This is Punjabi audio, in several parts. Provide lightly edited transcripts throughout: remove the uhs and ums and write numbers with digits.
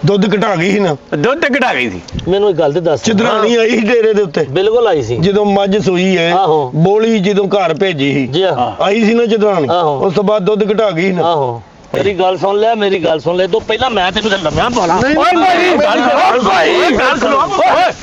ਦੁੱਧ ਘਟਾ ਗਈ ਸੀ ਨਾ। ਦੁੱਧ ਘਟਾ ਗਈ ਸੀ। ਮੈਨੂੰ ਇੱਕ ਗੱਲ ਤੇ ਦੱਸ। ਚਿਦਰਾਣੀ ਆਈ ਸੀ ਡੇਰੇ ਦੇ ਉੱਤੇ, ਬਿਲਕੁਲ ਆਈ ਸੀ ਜਦੋਂ ਮੱਝ ਸੂਈ ਹੈ ਆਹੋ। ਬੋਲੀ ਜਦੋਂ ਘਰ ਭੇਜੀ ਸੀ ਜੀ ਹਾਂ। ਆਈ ਸੀ ਨਾ ਚਿਦਰਾਣੀ, ਆਹੋ। ਉਸ ਤੋਂ ਬਾਅਦ ਦੁੱਧ ਘਟਾ ਗਈ ਸੀ ਨਾ। ਆਹੋ ਮੇਰੀ ਗੱਲ ਸੁਣ ਲੈ, ਮੇਰੀ ਗੱਲ ਸੁਣ ਲੈ ਤੋਂ ਪਹਿਲਾਂ ਮੈਂ ਤੈਨੂੰ ਲੰਮਿਆਂ ਪਾਲਾਂ। ਨਹੀਂ, ਓਏ ਨਹੀਂ, ਗੱਲ ਸੁਣੋ ਭਾਈ, ਗੱਲ ਸੁਣੋ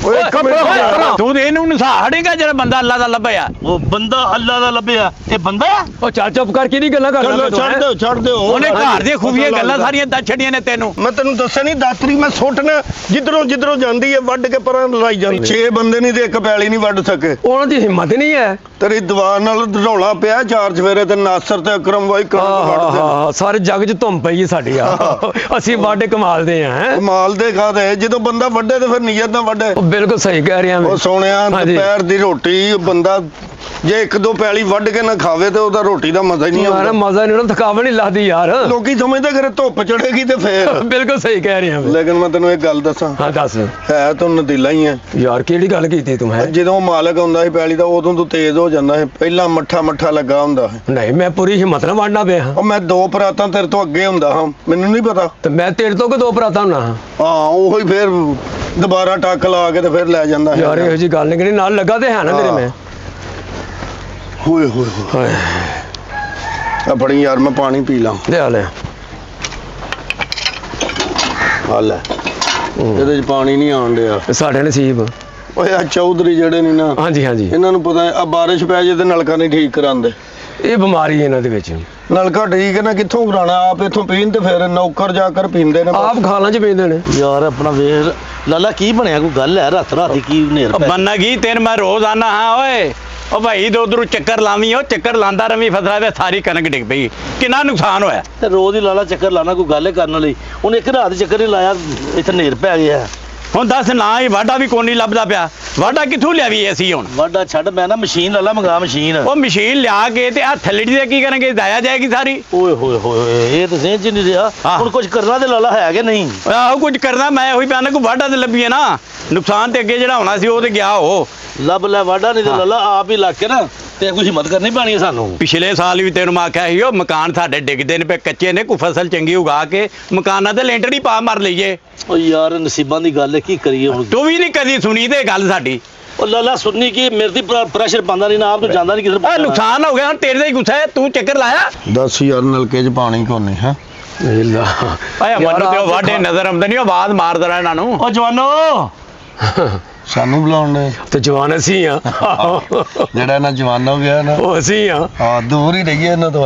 ਓਏ ਇੱਕ ਮਿੰਟ ਤੂੰ ਇਹਨੂੰ ਨਸਾੜੇਗਾ ਜਿਹੜਾ ਬੰਦਾ ਅੱਲਾ ਦਾ ਲੱਭਿਆ। ਉਹ ਬੰਦਾ ਅੱਲਾ ਦਾ ਲੱਭਿਆ, ਇਹ ਬੰਦਾ ਆ। ਉਹ ਚੱਲ ਚੁੱਪ ਕਰਕੇ ਨਹੀਂ ਗੱਲਾਂ ਚਲੋ ਕਰਦਾ। ਛੱਡ ਦਿਓ ਉਹਨੇ ਘਰ ਦੀਆਂ ਖੂਬੀਆਂ ਗੱਲਾਂ ਸਾਰੀਆਂ ਦੱਸ ਛੱਡੀਆਂ ਨੇ ਤੈਨੂੰ। ਮੈਂ ਤੈਨੂੰ ਦੱਸਿਆ ਨਹੀਂ ਦਾਤਰੀ ਮੈਂ ਸੁੱਟਣਾ ਜਿੱਧਰੋਂ ਜਾਂਦੀ ਹੈ ਵੱਢ ਕੇ ਪਰਾਂ ਲਾਈ ਜਾਂਦੀ। 6 ਬੰਦੇ ਨਹੀਂ ਤੇ ਇੱਕ ਪੈਲੀ ਨਹੀਂ ਵੱਢ ਸਕੇ। ਉਹਨਾਂ ਦੀ ਹਿੰਮਤ ਨਹੀਂ ਹੈ। ਤੇਰੀ ਦੀਵਾਰ ਨਾਲ ਰੌਲਾ ਪਿਆ 4 ਚਵੇਰੇ ਤੇ ਨਾਸਰ ਤੇ ਅਕਰਮ ਬਾਈ ਕਣਕ ਵੱਢਦੇ ਨੇ। ਸਾਰੇ ਜੱਗ 'ਚ ਧੁੰਮ ਪਈ ਸਾਡੀ ਆ। ਅਸੀਂ ਵਾਢੇ ਕਮਾਲਦੇ ਆ। ਕਮਾਲ ਦੇ ਖਾਦੇ ਜਦੋਂ ਬੰਦਾ ਵੱਢੇ ਤੇ ਫਿਰ ਨੀਅਤ ਨਾਲ ਵੱਢੇ। ਉਹ ਬਿਲਕੁਲ ਸਹੀ ਕਹਿ ਰਿਹਾ ਮੈਂ। ਉਹ ਸੋਹਣਿਆ ਹਾਂਜੀ। ਦੁਪਹਿਰ ਦੀ ਰੋਟੀ ਬੰਦਾ ਜੇ 1-2 ਪੈਲੀ ਵੱਢ ਕੇ ਨਾ ਖਾਵੇ ਤੇ ਉਹਦਾ ਰੋਟੀ ਦਾ ਮਜ਼ਾ ਹੀ ਨਹੀਂ ਮਾਰਾ ਆਉਂਦਾ। ਮਜ਼ਾ ਨਹੀਂ ਉਹਨਾਂ ਥਕਾਵਟ ਨਹੀਂ ਲੱਗਦੀ ਯਾਰ। ਲੋਕੀ ਸਮਝਦੇ ਕਿ ਧੁੱਪ ਚੜੇਗੀ ਤੇ ਫੇਰ। ਬਿਲਕੁਲ ਸਹੀ ਕਹਿ ਰਿਹਾ ਮੈਂ। ਲੇਕਿਨ ਮੈਂ ਤੈਨੂੰ ਇੱਕ ਗੱਲ ਦੱਸਾਂ, ਹਾਂ ਦੱਸ ਹੈ ਤੂੰ ਨਦੀਲਾ ਹੀ ਹੈ। ਯਾਰ ਕਿਹੜੀ ਗੱਲ ਕੀਤੀ ਤੂੰ ਹੈ। ਜਦੋਂ ਮਾਲਕ ਆਉਂਦਾ ਸੀ ਪੈਲੀ ਦਾ ਉਦੋਂ ਤੂੰ ਤੇਜ਼ ਹੋ ਜਾਂਦਾ ਹੈ, ਪਹਿਲਾਂ ਮੱਠਾ ਲੱਗਾ ਹੁੰਦਾ ਹੈ। ਨਹੀਂ ਮੈਂ ਪੂਰੀ ਹਿੰਮਤ ਨਾਲ ਵਾਢਣਾ ਪਿਆ ਹਾਂ। ਉਹ ਮੈਂ 2 ਪਰਾਤਾਂ ਤੇਰੇ ਤੋਂ ਅੱਗੇ ਹੁੰਦਾ ਹਾਂ, ਮੈਨੂੰ ਨਹੀਂ ਪਤਾ। ਤੇ ਮੈਂ ਤੇਰੇ ਤੋਂ ਕਿ 2 ਪਰਾਤਾਂ ਹੁਣਾ ਹਾਂ। ਹਾਂ ਉਹੀ ਫੇਰ ਦੁਬਾਰਾ ਟੱਕ ਲਾ ਕੇ ਤੇ ਫਿਰ ਲੈ ਜਾਂਦਾ ਹੈ। ਯਾਰ ਇਹੋ ਜੀ ਗੱਲ ਨਹੀਂ, ਨਾਲ ਲੱਗਾ ਤੇ ਹੈ ਨਾ ਤੇਰੇ ਮੈਂ। ਹੋਏ ਹੋਏ ਹੋਏ ਆ ਬੜੀ ਯਾਰ ਮੈਂ ਪਾਣੀ ਪੀ ਲਾਂ। ਲਿਆ ਲੈ ਆ ਲੈ ਇਹਦੇ ਚ ਪਾਣੀ ਨਹੀਂ ਆਉਣ ਡਿਆ। ਇਹ ਸਾਡੇ ਨਸੀਬ। ਓਏ ਆ ਚੌਧਰੀ ਜਿਹੜੇ ਨਹੀਂ ਨਾ, ਹਾਂਜੀ ਹਾਂਜੀ ਇਹਨਾਂ ਨੂੰ ਪਤਾ ਆ ਬਾਰਿਸ਼ ਪੈ ਜੇ ਤੇ ਨਲਕਾ ਨਹੀਂ ਠੀਕ ਕਰਾਉਂਦੇ। ਇਹ ਬਿਮਾਰੀ ਹੈ ਇਹਨਾਂ ਦੇ ਵਿੱਚ। ਨਲਕਾ ਠੀਕ ਹੈ ਨਾ ਕਿੱਥੋਂ ਕਰਾਣਾ, ਆਪ ਇੱਥੋਂ ਪੀਣ ਤੇ ਫਿਰ ਨੌਕਰ ਜਾ ਕਰ ਪੀਂਦੇ ਨੇ। ਆਪ ਖਾਲਾਂ 'ਚ ਪੈਂਦੇ ਨੇ। ਯਾਰ ਆਪਣਾ ਵੇਖ ਲਾਲਾ ਕੀ ਬਣਿਆ, ਕੋਈ ਗੱਲ ਹੈ ਰਾਤ ਰਾਤੀ ਕੀ ਹਨੇਰ ਪੈ ਬੰਨਾ ਕੀ ਤੈਨੂੰ ਮੈਂ ਰੋਜ਼ ਆਨਾ ਹਾਂ ਓਏ। ਉਹ ਭਾਈ ਦੋ ਉਧਰੋਂ ਚੱਕਰ ਲਾਵੀਂ, ਉਹ ਚੱਕਰ ਲਾਂਦਾ ਰਵੀਂ ਫਸਲਾਂ ਤੇ ਸਾਰੀ ਕਣਕ ਡਿੱਗ ਪਈ। ਕਿੰਨਾ ਨੁਕਸਾਨ ਹੋਇਆ। ਤੇ ਰੋਜ਼ ਹੀ ਲਾਲਾ ਚੱਕਰ ਲਾਣਾ, ਕੋਈ ਗੱਲ ਕਰਨ ਵਾਲੀ। ਉਹਨੇ ਇੱਕ ਰਾਤ ਚੱਕਰ ਨਹੀਂ ਲਾਇਆ, ਇੱਥੇ ਹਨੇਰ ਪੈ ਗਿਆ। ਹੁਣ ਦੱਸ ਨਾ ਹੀ ਵਾਢਾ ਵੀ ਕੋਈ ਨਹੀਂ ਲੱਭਦਾ ਪਿਆ। ਵਾਢਾ ਕਿੱਥੋਂ ਲਿਆਵੀਂ ਅਸੀਂ ਹੁਣ। ਵਾਢਾ ਛੱਡ, ਮੈਂ ਨਾ ਮਸ਼ੀਨ ਲਾਲਾ ਮੰਗਾ ਮਸ਼ੀਨ। ਉਹ ਮਸ਼ੀਨ ਲਿਆ ਕੇ ਤੇ ਆ ਥੱਲੜੀ ਦੇ ਕੀ ਕਰਾਂਗੇ, ਦਾਇਆ ਜਾਏਗੀ ਸਾਰੀ। ਓਏ ਹੋਏ ਹੋਏ ਇਹ ਤਾਂ ਸੇਂਝ ਨਹੀਂ ਰਿਹਾ। ਹਾਂ। ਹੁਣ ਕੁਝ ਕਰਨਾ ਤੇ ਲਾਲਾ ਹੈ ਕਿ ਨਹੀਂ। ਆਹੋ ਕੁਝ ਕਰਨਾ, ਮੈਂ ਉਹੀ ਪਿਆ ਨਾ ਕੋਈ ਵਾਢਾ ਤੇ ਲੱਭੀਏ ਨਾ। ਨੁਕਸਾਨ ਤੇ ਅੱਗੇ ਜਿਹੜਾ ਹੋਣਾ ਸੀ ਉਹ ਤੇ ਗਿਆ। ਉਹ ਲੱਭ ਲੈ ਵਾਢਾ, ਨਹੀਂ ਤੇ ਲਾਲਾ ਆਪ ਹੀ ਲੱਗ ਕੇ ਨਾ ਤੇ ਕੁਝ ਹਿੰਮਤ ਕਰਨੀ ਪੈਣੀ ਹੈ ਸਾਨੂੰ। ਪਿਛਲੇ ਸਾਲ ਵੀ ਤੈਨੂੰ ਮੈਂ ਆਖਿਆ ਸੀ ਉਹ ਮਕਾਨ ਸਾਡੇ ਡਿੱਗਦੇ ਨੇ ਪਏ ਕੱਚੇ ਨੇ, ਕੋਈ ਫਸਲ ਚੰਗੀ ਉਗਾ ਕੇ ਮਕਾਨਾਂ ਤੇ ਲੈਂਟਰ ਹੀ ਪਾ ਮਾਰ ਲਈਏ। ਓ ਯਾਰ ਨਸੀਬਾਂ ਦੀ ਗੱਲ ਹੈ, ਕੀ ਕਰੀਏ ਹੁਣ। ਤੂੰ ਵੀ ਨਹੀਂ ਕਦੀ ਸੁਣੀ ਤੇ ਗੱਲ ਸਾਡੀ। ਉਹ ਲਾਲਾ ਸੁਣਨੀ ਕੀ, ਮੇਰੇ ਤੇ ਪ੍ਰੈਸ਼ਰ ਪਾਉਂਦਾ ਨਹੀਂ ਨਾ, ਆਪ ਤੋਂ ਜਾਂਦਾ ਨਹੀਂ ਕਿਸੇ ਆ ਨੁਕਸਾਨ ਹੋ ਗਿਆ ਹੁਣ ਤੇਰੇ ਦਾ ਹੀ ਗੁੱਸਾ ਹੈ। ਤੂੰ ਚੱਕਰ ਲਾਇਆ। ਦੱਸ ਯਾਰ ਨਲਕੇ 'ਚ ਪਾਣੀ ਕੋਨੀ ਹੈ। ਆਇਆ ਮੈਨੂੰ ਤੇ ਉਹ ਵਾਢੇ ਨਜ਼ਰ ਆਉਂਦੇ ਨਹੀਂ, ਆਵਾਜ਼ ਮਾਰਦਾ ਰਹਿ ਇਹਨਾਂ ਨੂੰ। ਉਹ ਜਵਾਨੋ ਸਾਨੂੰ ਬੁਲਾਉਣ ਦੇ ਤੇ ਜਵਾਨ ਅਸੀਂ ਆ। ਜਿਹੜਾ ਇਹਨਾਂ ਜਵਾਨ ਹੋ ਗਿਆ ਨਾ, ਉਹ ਅਸੀਂ ਆ। ਹਾਂ ਦੂਰ ਹੀ ਰਹੀਏ ਇਹਨਾਂ ਤੋਂ।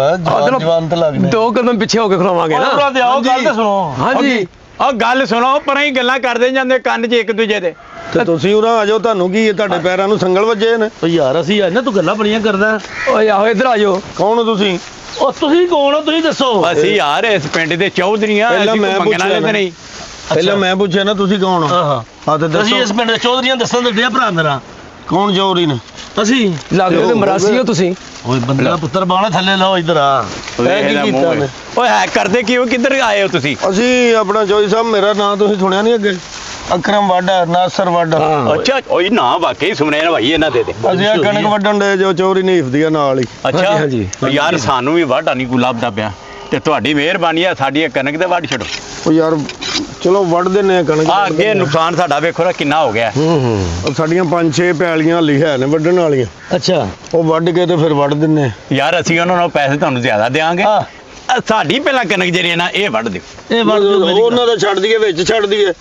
ਜਵਾਨ ਤੇ ਲੱਗਨੇ 2 ਕਦਮ ਪਿੱਛੇ ਹੋ ਕੇ ਖਲੋਵਾਂਗੇ ਨਾ। ਭਰਾ ਦੇ ਆਓ, ਗੱਲ ਤੇ ਸੁਣੋ। ਹਾਂਜੀ ਉਹ ਗੱਲ ਸੁਣੋ, ਪਰਾਂ ਹੀ ਗੱਲਾਂ ਕਰਦੇ ਜਾਂਦੇ ਕੰਨ 'ਚ ਇੱਕ ਦੂਜੇ ਦੇ। ਤੇ ਤੁਸੀਂ ਉਰਾਂ ਆ ਜਾਓ, ਤੁਹਾਨੂੰ ਕੀ ਹੈ, ਤੁਹਾਡੇ ਪੈਰਾਂ ਨੂੰ ਸੰਗਲ ਵੱਜੇ ਨੇ। ਓ ਯਾਰ ਅਸੀਂ ਆਏ ਨਾ, ਤੂੰ ਗੱਲਾਂ ਬੜੀਆਂ ਕਰਦਾ। ਓਏ ਆਹੋ ਇੱਧਰ ਆ ਜਾਓ। ਕੌਣ ਹੋ ਤੁਸੀਂ? ਉਹ ਤੁਸੀਂ ਕੌਣ ਹੋ, ਤੁਸੀਂ ਦੱਸੋ। ਅਸੀਂ ਯਾਰ ਇਸ ਪਿੰਡ ਦੇ ਚੌਧਰੀਆਂ, ਪਹਿਲਾਂ ਅਸੀਂ ਮੈਂ ਕੋਈ ਮੰਗਣ ਵਾਲੇ ਪੁੱਛਿਆ ਤੇ ਨਹੀਂ। ਪਹਿਲਾਂ ਮੈਂ ਪੁੱਛਿਆ ਨਾ ਤੁਸੀਂ ਕੌਣ ਹੋ। ਹਾਂ ਹਾਂ ਤੇ ਅਸੀਂ ਦੱਸੋ ਇਸ ਪਿੰਡ ਦੇ ਚੌਧਰੀਆਂ ਦੱਸਣ ਦੇ ਭਰਾ ਮੇਰਾ। ਕੌਣ ਚੋਰੀ ਨੇ? ਅਸੀਂ ਲੱਗਦੇ ਤੇ ਮਰਾਸੀ ਹੋ ਤੁਸੀਂ। ਓਏ ਬੰਦੇ ਦਾ ਪੁੱਤਰ ਬਾਣਾ ਥੱਲੇ ਲਾਓ ਇੱਧਰ ਆ। ਇਹ ਕੀ ਕੀਤਾ ਨੇ? ਓਏ ਹੈ ਕਰਦੇ ਕਿਉਂ, ਕਿੱਧਰ ਆਏ ਹੋ ਤੁਸੀਂ? ਅਸੀਂ ਆਪਣਾ ਚੋਈ ਸਾਹਿਬ, ਮੇਰਾ ਨਾਂ ਤੁਸੀਂ ਸੁਣਿਆ ਨਹੀਂ ਅੱਗੇ? ਅਕਰਮ ਵਾਡਾ, ਨਾਸਰ ਵਾਡਾ। ਅੱਛਾ ਓਏ ਨਾ ਵਾਕਈ ਸੁਣਿਆ ਨਾ ਭਾਈ ਇਹਨਾਂ ਦੇ ਤੇ। ਅਸੀਂ ਆ ਕਣਕ ਵੱਢਣ ਦੇ ਜੋ ਚੋਰੀ ਨਹੀਂ ਹਿਫਦੀ ਆ ਨਾਲ ਹੀ। ਅੱਛਾ ਹਾਂਜੀ, ਯਾਰ ਸਾਨੂੰ ਵੀ ਵਾਢਾ ਨਹੀਂ ਕੋਈ ਲੱਭਦਾ ਪਿਆ ਤੇ ਤੁਹਾਡੀ ਮਿਹਰਬਾਨੀ ਆ, ਸਾਡੀ ਇਹ ਕਣਕ ਦੇ ਵੱਢ ਛੱਡੋ। ਉਹ ਯਾਰ ਚਲੋ ਵੱਢ ਦਿੰਨੇ ਆ ਕਣਕ। ਆ ਅੱਗੇ ਨੁਕਸਾਨ ਸਾਡਾ ਵੇਖੋ ਨਾ ਕਿੰਨਾ ਹੋ ਗਿਆ। ਉਹ ਸਾਡੀਆਂ 5-6 ਪੈਲੀਆਂ ਹਾਲੀ ਹੈ ਨੇ ਵੱਢਣ ਵਾਲੀਆਂ। ਅੱਛਾ ਉਹ ਵੱਢ ਕੇ ਤੇ ਫਿਰ ਵੱਢ ਦਿੰਨੇ ਆ। ਯਾਰ ਅਸੀਂ ਉਹਨਾਂ ਨੂੰ ਪੈਸੇ ਤੁਹਾਨੂੰ ਜ਼ਿਆਦਾ ਦੇਵਾਂਗੇ। ਸਾਡੀ ਪਹਿਲਾਂ ਕਣਕ ਜਿਹੜੀ ਨਾ ਇਹ ਵੱਢ ਦਿਓ। ਇਹ ਵੱਢ ਦਿਓ ਮੇਰੀ ਉਹਨਾਂ ਦਾ ਛੱਡ ਦਈਏ, ਵਿੱਚ ਛੱਡ ਦਈਏ।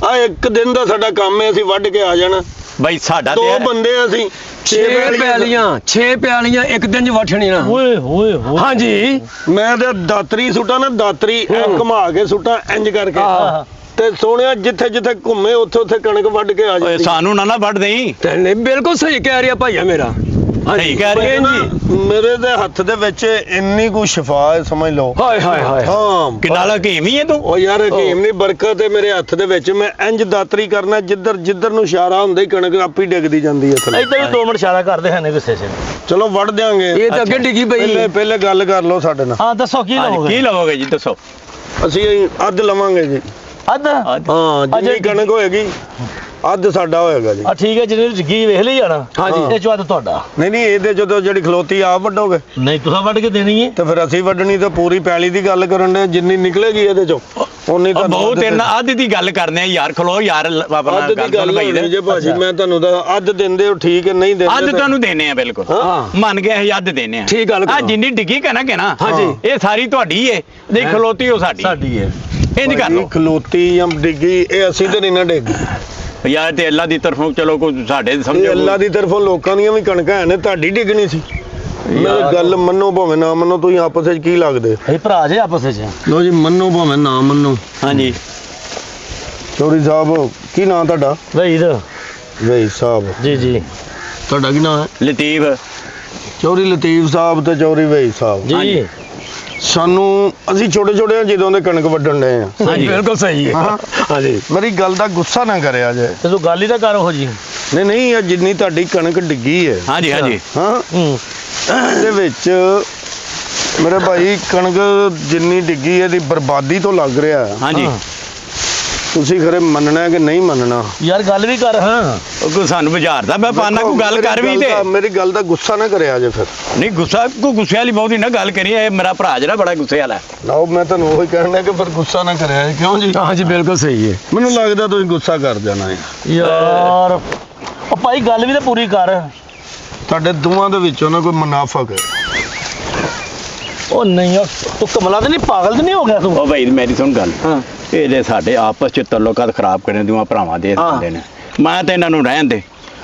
ਆ ਇੱਕ ਦਿਨ ਦਾ ਸਾਡਾ ਕੰਮ ਹੈ, ਅਸੀਂ ਵੱਢ ਕੇ ਆ ਜਾਣਾ। ਬਈ ਸਾਡਾ 2 ਤੇ ਬੰਦੇ ਆ ਅਸੀਂ। 6 ਪਿਆਲੀਆਂ ਇੱਕ ਦਿਨ 'ਚ ਵੱਢਣੀ ਨਾ। ਓਏ ਹੋਏ ਹੋਏ। ਹਾਂਜੀ ਮੈਂ ਤੇ ਦਾਤਰੀ ਸੁੱਟਾਂ ਨਾ, ਦਾਤਰੀ ਐ ਘੁਮਾ ਕੇ ਸੁੱਟਾਂ ਇੰਜ ਕਰਕੇ। ਹਾਂ। ਤੇ ਸੋਹਣਿਆ ਜਿੱਥੇ ਜਿੱਥੇ ਘੁੰਮੇ ਉੱਥੇ ਕਣਕ ਵੱਢ ਕੇ ਆ ਓਏ ਜਾਂਦੀ। ਸਾਨੂੰ ਨਾ ਵੱਢ ਦੇਈ। ਤੇ ਨਹੀਂ ਬਿਲਕੁਲ ਸਹੀ ਕਹਿ ਰਿਹਾ ਭਾਈਆ ਮੇਰਾ। ਸਹੀ ਕਹਿ ਰਹੇ ਜੀ। ਮੇਰੇ ਦੇ ਹੱਥ ਦੇ ਵਿੱਚ ਇੰਨੀ ਕੁ ਸ਼ਿਫਾ ਹੈ, ਸਮਝ ਲਓ। ਹਾਏ ਹਾਏ ਹਾਏ। ਹਾਂ ਕਿੰਨਾ ਹਕੀਮ ਹੀ ਹੈ ਤੂੰ। ਉਹ ਯਾਰ ਹਕੀਮ ਨਹੀਂ, ਬਰਕਤ ਹੈ ਮੇਰੇ ਹੱਥ ਦੇ ਵਿੱਚ। ਮੈਂ ਇੰਜ ਦਾਤਰੀ ਕਰਨਾ, ਜਿੱਧਰ ਨੂੰ ਇਸ਼ਾਰਾ ਹੁੰਦਾ ਹੀ ਕਣਕ ਆਪੇ ਡਿੱਗਦੀ ਜਾਂਦੀ ਹੈ ਥੱਲੇ। ਇੱਧਰ ਵੀ 2 ਮਿੰਟ ਇਸ਼ਾਰਾ ਕਰਦੇ ਹਨ ਕਿਸੇ ਸੇ। ਚਲੋ ਵੱਢ ਦਿਆਂਗੇ। ਇਹ ਤਾਂ ਅੱਗੇ ਡਿੱਗੀ ਪਈ। ਪਹਿਲੇ ਗੱਲ ਕਰ ਲਓ ਸਾਡੇ ਨਾਲ। ਹਾਂ ਦੱਸੋ ਕੀ ਹਾਂਜੀ, ਲਓਗੇ। ਕੀ ਲਵੋਗੇ ਜੀ ਦੱਸੋ। ਅਸੀਂ ਅੱਧ ਲਵਾਂਗੇ ਜੀ। ਅੱਧ ਹਾਂ ਜਿੰਨੀ ਕਣਕ ਹੋਏਗੀ ਅੱਧ ਸਾਡਾ ਹੋਏਗਾ ਜੀ। ਠੀਕ ਹੈ, ਜਿਹਨੇ ਡਿੱਗੀ ਵੇਖ ਲਈ ਜਾਣਾ। ਹਾਂਜੀ। ਇਹ ਚੋਂ ਅੱਧ ਤੁਹਾਡਾ। ਨਹੀਂ ਇਹਦੇ ਜਦੋਂ ਜਿਹੜੀ ਖਲੋਤੀ ਆਪ ਵੱਢੋਗੇ ਨਹੀਂ ਤੁਸੀਂ ਵੱਢ ਕੇ ਦੇਣੀ ਹੈ। ਤੇ ਫਿਰ ਅਸੀਂ ਵੱਢਣੀ ਤੇ ਪੂਰੀ ਪੈਲੀ ਦੀ ਗੱਲ ਕਰਨ ਦੇ, ਜਿੰਨੀ ਨਿਕਲੇਗੀ ਇਹਦੇ ਚੋਂ ਉਨੀ ਤਾਂ ਬਹੁਤ ਇਹਨਾਂ ਅੱਧ ਦੀ ਗੱਲ ਕਰਦੇ ਆ ਯਾਰ, ਖਲੋ ਯਾਰ ਆਪਣਾ ਅੱਧ ਦੀ ਗੱਲ ਭਾਈ ਨਹੀਂ ਜੇ ਭਾਜੀ, ਮੈਂ ਤੁਹਾਨੂੰ ਤਾਂ ਅੱਧ ਦਿੰਦੇ ਹੋ ਠੀਕ ਹੈ, ਨਹੀਂ ਦਿੰਦੇ ਅੱਧ ਤਾਂ- ਤੁਹਾਨੂੰ ਦੇਣੇ ਆ ਬਿਲਕੁਲ। ਹਾਂ। ਮੰਨ ਗਏ ਅਸੀਂ ਅੱਧ ਦੇਣੇ ਆ। ਠੀਕ ਗੱਲ ਆ ਕਰੋ। ਜਿੰਨੀ ਡਿੱਗੀ ਕਹਿਣਾ ਕਿ ਨਾ ਹਾਂਜੀ। ਇਹ ਸਾਰੀ ਤੁਹਾਡੀ ਏ, ਨਹੀਂ ਖਲੋਤੀ ਉਹ ਸਾਡੀ ਹੈ। ਇਹ ਨਹੀਂ ਕਰ ਭਾਜੀ, ਲਓ ਖਲੋਤੀ ਜਾਂ ਡਿੱਗੀ ਇਹ ਅਸੀਂ ਤੇ ਨਹੀਂ ਨਾ ਡਿੱਗੀ, ਯਾਰ, ਤੇ ਅੱਲਾ ਦੀ ਤਰਫੋਂ ਚਲੋ ਕੋਈ ਸਾਡੇ ਇਹ ਸਮਝੋ ਅੱਲਾ ਦੀ ਤਰਫੋਂ ਲੋਕਾਂ ਦੀਆਂ ਵੀ ਕਣਕਾਂ ਹਨ, ਤੁਹਾਡੀ ਡਿੱਗਣੀ ਸੀ। ਮੇਰੀ ਗੱਲ ਮੰਨੋ ਭਾਵੇਂ ਨਾ ਮੰਨੋ, ਤੁਸੀਂ ਆਪਸ ਵਿੱਚ ਕੀ ਲੱਗਦੇ? ਅਸੀਂ ਭਰਾ ਜੇ ਆਪਸ ਵਿੱਚ। ਲੋ ਜੀ, ਮੰਨੋ ਭਾਵੇਂ ਨਾ ਮੰਨੋ। ਹਾਂਜੀ। ਚੌਰੀ ਸਾਹਿਬ, ਕੀ ਨਾਂ ਤੁਹਾਡਾ? ਵਹੀਦ ਵਈ ਸਾਹਿਬ। ਜੀ ਜੀ ਤੁਹਾਡਾ ਕੀ ਨਾਂ ਹੈ? ਲਤੀਫ। ਚੌਰੀ ਲਤੀਫ ਸਾਹਿਬ ਤੇ ਚੌਰੀ ਵਈ ਸਾਹਿਬ। ਜੀ। ਸਾਨੂੰ ਅਸੀਂ ਛੋਟੇ ਛੋਟੇ ਜਦੋਂ ਦੇ ਕਣਕ ਵੱਢਣ ਡਏ ਆ। ਹਾਂਜੀ। ਬਿਲਕੁਲ ਸਹੀ ਹੈ। ਹਾਂ। ਹਾਂਜੀ। ਮੇਰੀ ਗੱਲ ਦਾ ਗੁੱਸਾ ਨਾ ਕਰਿਆ ਜੇ। ਤੇ ਤੂੰ ਗੱਲ ਹੀ ਤਾਂ ਕਰ ਉਹ ਜੀ। ਨਹੀਂ ਇਹ ਜਿੰਨੀ ਤੁਹਾਡੀ ਕਣਕ ਡਿੱਗੀ ਹੈ, ਹਾਂਜੀ ਹਾਂਜੀ। ਹਾਂ, ਹੂੰ। ਇਹਦੇ ਵਿੱਚ ਮੇਰੇ ਭਾਈ ਕਣਕ ਜਿੰਨੀ ਡਿੱਗੀ ਇਹਦੀ ਬਰਬਾਦੀ ਤੋਂ ਲੱਗ ਰਿਹਾ ਹੈ। ਹਾਂਜੀ। ਤੁਸੀਂ ਖਰੇ ਮੰਨਣਾ ਕਿ ਨਹੀਂ ਮੰਨਣਾ? ਯਾਰ ਗੱਲ ਵੀ ਕਰ। ਹਾਂ ਉਹ ਕੋਈ ਸਾਨੂੰ ਬੁਝਾਰਦਾ ਮੈਂ ਪਾਣਾ ਕੋਈ ਗੱਲ ਕਰ ਵੀ ਤੇ ਮੇਰੀ ਗੱਲ ਦਾ ਗੁੱਸਾ ਨਾ ਕਰਿਆ ਜੇ ਫਿਰ। ਨਹੀਂ ਗੁੱਸਾ ਕੋਈ ਗੁੱਸੇ ਵਾਲੀ ਬਹੁਤੀ ਨਾ ਗੱਲ ਕਰੀ, ਇਹ ਮੇਰਾ ਭਰਾ ਜਿਹੜਾ ਬੜਾ ਗੁੱਸੇ ਵਾਲਾ ਹੈ। ਲਓ ਮੈਂ ਤੁਹਾਨੂੰ ਉਹੀ ਕਹਿਣਾ ਕਿ ਫਿਰ ਗੁੱਸਾ ਨਾ ਕਰਿਆ ਜੇ, ਕਿਉਂ ਜੀ? ਹਾਂਜੀ ਬਿਲਕੁਲ ਸਹੀ ਹੈ। ਮੈਨੂੰ ਲੱਗਦਾ ਤੁਸੀਂ ਗੁੱਸਾ ਕਰ ਜਾਣਾ ਹੈ। ਯਾਰ ਉਹ ਭਾਈ ਗੱਲ ਵੀ ਤਾਂ ਪੂਰੀ ਕਰ। ਤੁਹਾਡੇ ਦੋਵਾਂ ਦੇ ਵਿੱਚੋਂ ਨਾ ਕੋਈ ਮੁਨਾਫਕ ਹੈ। ਉਹ ਨਹੀਂ ਯਾਰ, ਤੂੰ ਕਮਲਾ ਤੇ ਨਹੀਂ, ਪਾਗਲ ਤੇ ਨਹੀਂ ਹੋ ਗਿਆ ਤੂੰ? ਉਹ ਭਾਈ ਮੇਰੀ ਸੁਣ ਗੱਲ, ਹਾਂ। ਇਹਦੇ ਸਾਡੇ ਆਪਸ ਚ ਤਾਲੁਕਾਤ ਖਰਾਬ ਕਰਨ ਦੋਵਾਂ ਭਰਾਵਾਂ ਦੇ ਹਾਂ। ਹੁੰਦੇ ਨੇ। ਮੈਂ ਤੇ ਇਹਨਾਂ ਨੂੰ ਰਹਿਣ ਦੇ,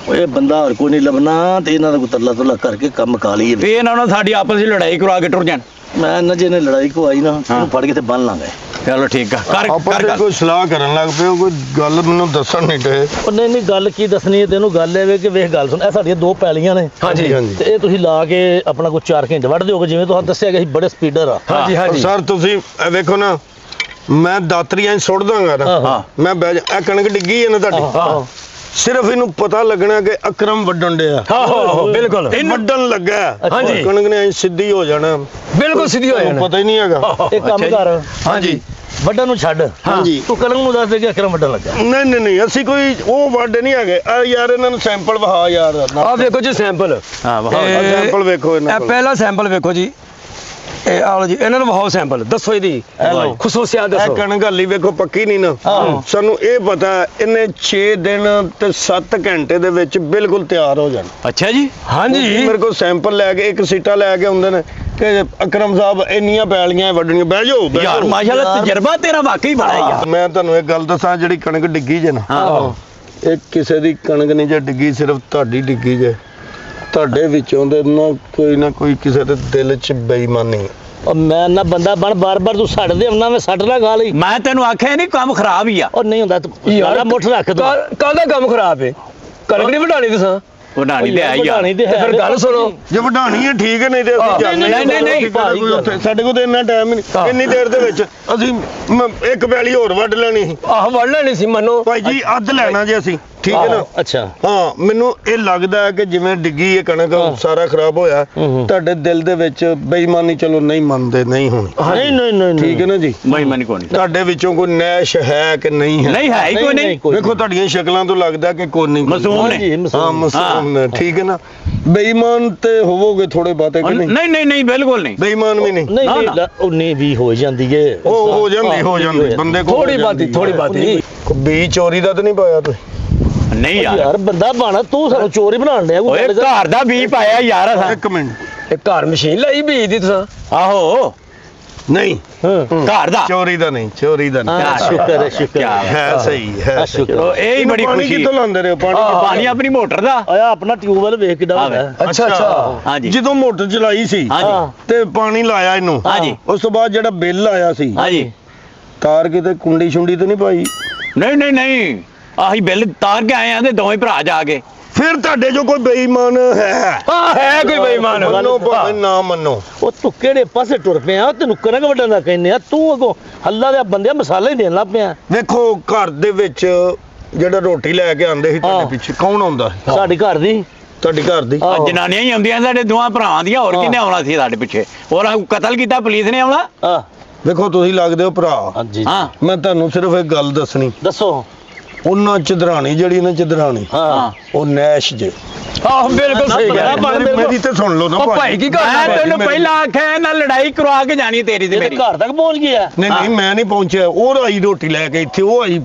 ਓਏ ਬੰਦਾ ਹੋਰ ਕੋਈ ਨਹੀਂ ਲੱਭਣਾ ਤੇ ਇਹਨਾਂ ਦਾ ਕੋਈ ਤਰਲਾ ਤੁਲਾ ਕਰਕੇ ਕੰਮ ਕਾ ਲਈਏ। ਤੇ ਇਹਨਾਂ ਨਾਲ ਸਾਡੀ ਆਪਸ ਵਿੱਚ ਲੜਾਈ ਕਰਵਾ ਕੇ ਟੁਰ ਜਾਣ। ਮੈਂ ਇਹਨਾਂ ਜਿਹਨੇ ਲੜਾਈ ਕੋ ਆਈ ਨਾ ਉਹਨੂੰ ਫੜ ਕੇ ਤੇ ਬੰਨ ਲਾਂਗੇ। ਚਲੋ ਠੀਕ ਆ, ਕਰ ਆਪਾਂ ਕਰ ਤੇ ਗੱਲ। ਕੋਈ ਸਲਾਹ ਕਰਨ ਲੱਗ ਪਏ ਹੋ, ਕੋਈ ਗੱਲ ਮੈਨੂੰ ਦੱਸਣ ਨਹੀਂ ਡਏ। ਉਹ ਨਹੀਂ ਨਹੀਂ ਗੱਲ ਕੀ ਦੱਸਣੀ ਹੈ ਤੈਨੂੰ? ਗੱਲ ਇਹ ਵੇ ਕਿ ਵੇਖ ਗੱਲ ਸੁਣ, ਇਹ ਸਾਡੀਆਂ ਦੋ ਪੈਲੀਆਂ ਨੇ। ਹਾਂਜੀ ਹਾਂਜੀ। ਤੇ ਇਹ ਤੁਸੀਂ ਲਾ ਕੇ ਆਪਣਾ ਕੋਈ 4 ਘੰਟੇ ਵੱਢ ਦਿਓਗੇ, ਜਿਵੇਂ ਤੁਹਾਨੂੰ ਦੱਸਿਆ ਗਿਆ ਸੀ ਬੜੇ ਸਪੀਡਰ ਆ। ਹਾਂਜੀ ਹਾਂਜੀ। ਸਰ ਤੁਸੀਂ ਇਹ ਵੇਖੋ ਨਾ, ਮੈਂ ਦਾਤਰੀਆਂ 'ਚ ਸੁੱਟ ਦਾਂਗਾ ਨਾ, ਹਾਂ। ਮੈਂ ਇਹ ਕਣਕ ਡਿੱਗੀ ਹੈ ਨਾ ਤੁਹਾਡੀ, ਹਾਂ ਸਿਰਫ ਇਹਨੂੰ ਪਤਾ ਲੱਗਣਾ ਕਿ ਅਕਰਮ ਵੱਢਣ ਡਿਆ, ਹਾਂ ਬਿਲਕੁਲ ਵੱਢਣ ਲੱਗਾ ਹੈ। ਹਾਂਜੀ। ਕਣਕ ਨੇ ਐਂ ਸਿੱਧੀ ਹੋ ਜਾਣਾ, ਬਿਲਕੁਲ ਸਿੱਧੀ ਹੋ ਤੁਹਾਨੂੰ ਜਾਣਾ। ਪਤਾ ਹੀ ਨਹੀਂ ਹੈਗਾ। ਇਹ ਕੰਮ ਅੱਛਾ ਕਰ, ਹਾਂਜੀ ਵੱਢਣ ਨੂੰ ਛੱਡ। ਹਾਂਜੀ। ਤੂੰ ਕਲਮ ਨੂੰ ਦੱਸ ਦੇ ਕਿ ਅਕਰਮ ਵੱਢਣ ਲੱਗਾ। ਨਹੀਂ ਨਹੀਂ ਨਹੀਂ, ਅਸੀਂ ਕੋਈ ਉਹ ਵੱਢ ਨਹੀਂ ਹੈਗੇ। ਆ ਯਾਰ ਇਹਨਾਂ ਨੂੰ ਸੈਂਪਲ ਵਿਖਾ ਯਾਰ, ਆਹ ਵੇਖੋ ਜੀ ਸੈਂਪਲ। ਹਾਂ ਵਾਹ। ਇਹ- ਸੈਂਪਲ ਵੇਖੋ ਇਹਨਾਂ ਇਹ ਕੋਲ। ਪਹਿਲਾ ਸੈਂਪਲ ਵੇਖੋ ਜੀ। ਇਹ ਆਓ ਜੀ, ਇਹਨਾਂ ਨੂੰ ਵਹਾਓ ਸੈਂਪਲ, ਦੱਸੋ ਇਹਦੀ ਲਓ। ਖੁਸੂਸੀਅਤ ਇਹ ਦੱਸੋ। ਕਣਕ ਹਾਲੀ ਵੇਖੋ ਪੱਕੀ ਨਹੀਂ ਨਾ, ਆਹੋ। ਸਾਨੂੰ ਇਹ ਪਤਾ ਇਹਨੇ 6 ਦਿਨ ਤੇ 7 ਘੰਟੇ ਦੇ ਵਿੱਚ ਬਿਲਕੁਲ ਤਿਆਰ ਹੋ ਜਾਣਾ। ਅੱਛਾ ਜੀ। ਹਾਂਜੀ ਮੇਰੇ ਕੋਲ ਸੈਂਪਲ ਲੈ ਕੇ ਇੱਕ ਸੀਟਾ ਲੈ ਕੇ ਆਉਂਦੇ ਨੇ ਕਿ ਅਕਰਮ ਸਾਹਿਬ ਇੰਨੀਆਂ ਪੈਲੀਆਂ ਵੱਢਣੀਆਂ, ਬਹਿ ਜਾਓ ਬਹਿ ਯਾਰ ਜਾਓ। ਮਾਸ਼ਾਅੱਲਾ ਤਜਰਬਾ ਤੇਰਾ ਵਾਕਈ ਬੜਾ ਹੈ ਯਾਰ। ਮੈਂ ਤੁਹਾਨੂੰ ਇੱਕ ਗੱਲ ਦੱਸਾਂ, ਜਿਹੜੀ ਕਣਕ ਡਿੱਗੀ ਜੇ ਨਾ, ਹਾਂ। ਇਹ ਕਿਸੇ ਦੀ ਕਣਕ ਨਹੀਂ ਜੇ ਡਿੱਗੀ, ਸਿਰਫ ਤੁਹਾਡੀ ਡਿੱਗੀ ਜੇ। ਤੁਹਾਡੇ ਵਿੱਚੋਂ ਦੇ ਨਾ ਕੋਈ ਕਿਸੇ ਦੇ ਦਿਲ 'ਚ ਬੇਈਮਾਨੀ। ਉਹ ਮੈਂ ਨਾ ਬੰਦਾ ਬਣ, ਬਾਰ-ਬਾਰ ਤੂੰ ਛੱਡ ਦੇ ਉਹਨਾਂ, ਮੈਂ ਸੱਟ ਨਾ ਗਾ ਲਈ। ਮੈਂ ਤੈਨੂੰ ਆਖਿਆ ਨਹੀਂ ਕੰਮ ਖਰਾਬ ਹੀ ਆ। ਉਹ ਨਹੀਂ ਹੁੰਦਾ, ਤੂੰ ਯਾਰ ਮੁੱਠ ਰੱਖ ਤੂੰ। ਕਾਹਦਾ ਕੰਮ ਖਰਾਬ ਹੈ? ਕਣਕ ਨਹੀਂ ਵਢਾਣੀ ਤੁਸੀਂ ਉਹ ਢਾਣੀ ਤੇ ਆਈ ਯਾਰ। ਵਧਾਣੀ ਤੇ ਤੇ ਫਿਰ ਗੱਲ ਸੁਣੋ। ਜੇ ਵਢਾਣੀ ਹੈ ਠੀਕ ਹੈ, ਨਹੀਂ ਤੇ ਅਸੀਂ ਜਾਂਦੇ ਨਹੀਂ, ਕੋਈ ਉੱਥੇ ਸਾਡੇ ਕੋਲ ਤਾਂ ਇੰਨਾ ਟਾਈਮ ਹੀ ਨਹੀਂ। ਇੰਨੀ ਦੇਰ ਦੇ ਵਿੱਚ ਅਸੀਂ ਇੱਕ ਪੈਲੀ ਹੋਰ ਵੱਢ ਲੈਣੀ ਸੀ। ਆਹ ਵੜ ਲੈਣੀ ਸੀ ਮੰਨੋ। ਭਾਈ ਜੀ ਅੱਧ ਲੈਣਾ ਜੇ ਅਸੀਂ, ਠੀਕ ਹੈ ਨਾ? ਅੱਛਾ। ਹਾਂ, ਮੈਨੂੰ ਇਹ ਲੱਗਦਾ ਹੈ ਕਿ ਜਿਵੇਂ ਡਿੱਗੀ ਇਹ ਕਣਕ, ਸਾਰਾ ਖਰਾਬ ਹੋਇਆ। ਤੁਹਾਡੇ ਦਿਲ ਦੇ ਵਿੱਚ ਬੇਈਮਾਨੀ ਚਲੋ ਨਹੀਂ ਮੰਨਦੇ, ਨਹੀਂ ਹੋਣੀ। ਨਹੀਂ ਨਹੀਂ ਨਹੀਂ ਠੀਕ ਹੈ ਨਾ ਜੀ? ਮੈਂ ਮਨ ਕੋ ਨਹੀਂ। ਤੁਹਾਡੇ ਵਿੱਚੋਂ ਕੋਈ ਨੈਸ਼ ਹੈ ਕਿ ਨਹੀਂ ਹੈ? ਨਹੀਂ ਹੈ ਹੀ ਕੋਈ ਨਹੀਂ। ਵੇਖੋ ਤੁਹਾਡੀਆਂ ਸ਼ਕਲਾਂ ਤੋਂ ਲੱਗਦਾ ਕਿ ਕੋਈ ਨਹੀਂ। ਮਾਸੂਮ ਨੇ। ਹਾਂਜੀ, ਮਾਸੂਮ। ਹਾਂ ਮਾਸੂਮ ਨੇ, ਠੀਕ ਹੈ ਨਾ? ਬੇਈਮਾਨ ਤੇ ਹੋਵੋਗੇ ਥੋੜੇ ਬਾਤੇ ਕਿ ਨਹੀਂ? ਨਹੀਂ ਨਹੀਂ ਨਹੀਂ ਬਿਲਕੁਲ ਨਹੀਂ। ਬੇਈਮਾਨ ਵੀ ਨਹੀਂ। ਨਹੀਂ ਨਾ, ਨਹੀਂ ਨਾ। 19 20 ਹੋ ਜਾਂਦੀ ਏ। ਉਹ ਹੋ ਜਾਂਦੀ ਬੰਦੇ ਕੋਲ ਥੋੜੀ ਬਾਤੀ। ਬੀ ਚੋਰੀ ਦਾ ਤਾਂ ਨਹੀਂ ਪਾਇਆ ਤੁਸੀਂ? ਨਹੀਂ ਯਾਰ। ਯਾਰ ਬੰਦਾ ਬਾਣਾ, ਤੂੰ ਸਾਨੂੰ ਚੋਰ ਹੀ ਬਣਾਉਣ ਲਿਆ। ਓਏ ਘਰ ਦਾ ਬੀ ਪਾਇਆ ਯਾਰ ਅਸਾਂ। ਇੱਕ ਮਿੰਟ, ਇਹ ਘਰ ਮਸ਼ੀਨ ਲਈ ਬੀਜ ਦੀ ਤੁਸੀਂ। ਆਹੋ ਨਹੀਂ ਘਰ ਦਾ। ਚੋਰੀ ਦਾ ਨਹੀਂ, ਚੋਰੀ ਦਾ ਨਹੀਂ। ਹਾਂ, ਸ਼ੁਕਰ ਹੈ, ਸ਼ੁਕਰ ਕਿਆ ਹੈ। ਹੈ ਸਹੀ ਹੈ। ਸ਼ੁਕਰ। ਉਹ ਇਹ ਹੀ ਬੜੀ ਪਾਣੀ ਖੁਸ਼ੀ। ਕਿੱਥੋਂ ਲਾਉਂਦੇ ਰਹੇ ਹੋ? ਪਾਣੀ ਆਪਣੀ ਮੋਟਰ ਦਾ। ਆਇਆ ਆਪਣਾ ਟਿਊਬਵੈਲ ਵੇਖ ਕਿੱਡਾ ਆਵੇ। ਹੁੰਦਾ। ਅੱਛਾ ਅੱਛਾ। ਹਾਂਜੀ। ਜਦੋਂ ਮੋਟਰ ਚਲਾਈ ਸੀ ਹਾਂਜੀ ਤੇ ਪਾਣੀ ਲਾਇਆ ਇਹਨੂੰ, ਹਾਂਜੀ। ਉਸ ਤੋਂ ਬਾਅਦ ਜਿਹੜਾ ਬਿੱਲ ਆਇਆ ਸੀ, ਹਾਂਜੀ। ਤਾਰ ਕਿਤੇ ਕੁੰਡੀ ਸ਼ੁੰਡੀ ਤੇ ਨਹੀਂ ਪਾਈ? ਨਹੀਂ ਨਹੀਂ ਨਹੀਂ, ਆਹੀ ਬਿੱਲ ਤਾਰ ਕੇ ਆਏ ਆ ਤੇ ਦੋਵੇਂ ਭਰਾ ਜਾ ਕੇ। ਫਿਰ ਤੁਹਾਡੇ ਜੋ ਕੋਈ ਬੇਈਮਾਨ ਹੈ? ਹਾਂ ਹੈ ਕੋਈ ਬੇਈਮਾਨ। ਮੰਨੋ ਭਾਵੇਂ ਨਾ ਮੰਨੋ। ਉਹ ਤੂੰ ਕਿਹੜੇ ਪਾਸੇ ਟੁਰ ਪਿਆ? ਤੈਨੂੰ ਕਣਕ ਵੱਢਣ ਦਾ ਕਹਿੰਦੇ ਆ, ਤੂੰ ਅਗੋਂ ਹੱਲਾ ਦੇ ਬੰਦੇ ਮਸਾਲੇ ਦੇਣ ਲੱਗ ਪਿਆ। ਵੇਖੋ ਘਰ ਦੇ ਵਿੱਚ ਜਿਹੜਾ ਰੋਟੀ ਲੈ ਕੇ ਆਉਂਦੇ ਸੀ ਤੁਹਾਡੇ ਪਿੱਛੇ ਕੌਣ ਆਉਂਦਾ ਸੀ? ਸਾਡੇ ਘਰ ਦੀ ਤੁਹਾਡੀ ਘਰ ਦੀ? ਆਹੋ। ਜਨਾਨੀਆਂ ਹੀ ਆਉਂਦੀਆਂ ਸਾਡੇ ਦੋਵਾਂ ਭਰਾਵਾਂ ਦੀਆਂ, ਹੋਰ ਕਿਹਨੇ ਆਉਣਾ ਸੀ ਸਾਡੇ ਪਿੱਛੇ? ਹੋਰ ਕਤਲ ਕੀਤਾ ਪੁਲਿਸ ਨੇ ਆਉਣਾ? ਆ ਵੇਖੋ ਤੁਸੀਂ ਲੱਗਦੇ ਹੋ ਭਰਾ। ਹਾਂਜੀ ਹਾਂ ਮੈਂ ਤੁਹਾਨੂੰ ਸਿਰਫ ਇੱਕ ਗੱਲ ਦੱਸਣੀ, ਦੱਸੋ। ਉਹਨਾਂ ਚਦਰਾਣੀ ਜਿਹੜੀ ਨਾ ਚਦਰਾਣੀ, ਹਾਂ ਉਹ ਨੈਸ਼ ਜੇ। ਆਹ ਬਿਲਕੁਲ ਸਹੀ ਗਿਆ ਮੇਰੀ ਤੇ ਸੁਣ ਲਓ ਨਾ ਉਹ ਭਾਈ ਕੀ ਮੈਂ ਕਰਨਾ ਤੈਨੂੰ ਪਹਿਲਾਂ ਆਖਿਆ ਨਾ ਲੜਾਈ ਕਰਵਾ ਕੇ ਜਾਣੀ ਤੇਰੀ ਤੇ ਇਹ ਮੇਰੀ। ਘਰ ਤੱਕ ਪਹੁੰਚ ਗਿਆ। ਨਹੀਂ ਨਹੀਂ ਮੈਂ ਨਹੀਂ ਪਹੁੰਚਿਆ, ਉਹ ਆਈ ਰੋਟੀ ਲੈ ਕੇ ਇੱਥੇ, ਉਹ ਆਈ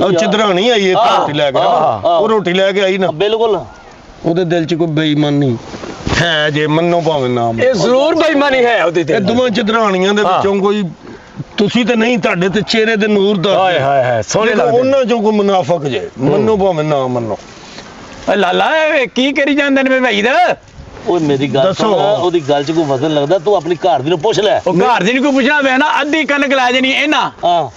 ਉਹ ਚਦਰਾਣੀ ਆਈ ਇੱਥੇ ਆਹ, ਰੋਟੀ ਲੈ ਕੇ, ਆਹ, ਉਹ ਰੋਟੀ ਲੈ ਕੇ ਆਈ ਨਾ, ਬਿਲਕੁਲ। ਉਹਦੇ ਦਿਲ 'ਚ ਕੋਈ ਬੇਈਮਾਨ ਨਹੀਂ ਹੈ, ਜੇ ਮੰਨੋ ਭਾਵੇਂ ਨਾ ਮੰਨੋ। ਇਹ ਜ਼ਰੂਰ ਬੇਈਮਾਨੀ ਹੈ ਉਹਦੀ ਤੇ ਇਹ ਦੋਵਾਂ ਚਦਰਾਣੀਆਂ ਦੇ ਵਿੱਚੋਂ ਕੋਈ, ਤੁਸੀਂ ਤੇ ਨਹੀਂ, ਤੁਹਾਡੇ ਤੇ ਚਿਹਰੇ ਦੇ ਨੂਰ ਦਾ, ਹਾਏ ਹਾਏ ਹਾਏ ਸੋਹਣੇ ਦੇਖੋ ਲੱਗਦੇ ਉਹਨਾਂ ਚੋਂ ਕੋਈ ਮੁਨਾਫਕ ਜੇ, ਮੰਨੋ ਭਾਵੇਂ ਨਾ ਮੰਨੋ। ਓਏ ਲਾਲਾ ਇਹ ਕੀ ਕਰੀ ਜਾਂਦੇ ਨੇ ਭਾਈ ਦਾ? ਓਏ ਮੇਰੀ ਗੱਲ ਦੱਸੋ। ਸੁਣ, ਉਹਦੀ ਗੱਲ 'ਚ ਕੋਈ ਵਜ਼ਨ ਲੱਗਦਾ, ਤੂੰ ਆਪਣੀ ਘਰ ਦੀ ਨੂੰ ਪੁੱਛ ਲੈ। ਉਹ ਘਰ ਦੀ ਨੂੰ ਕੋਈ ਪੁੱਛਣਾ ਪਿਆ ਨਾ, ਅੱਧੀ ਕਣਕ ਲੈ ਜਾਣੀ ਇਹਨਾਂ ਹਾਂ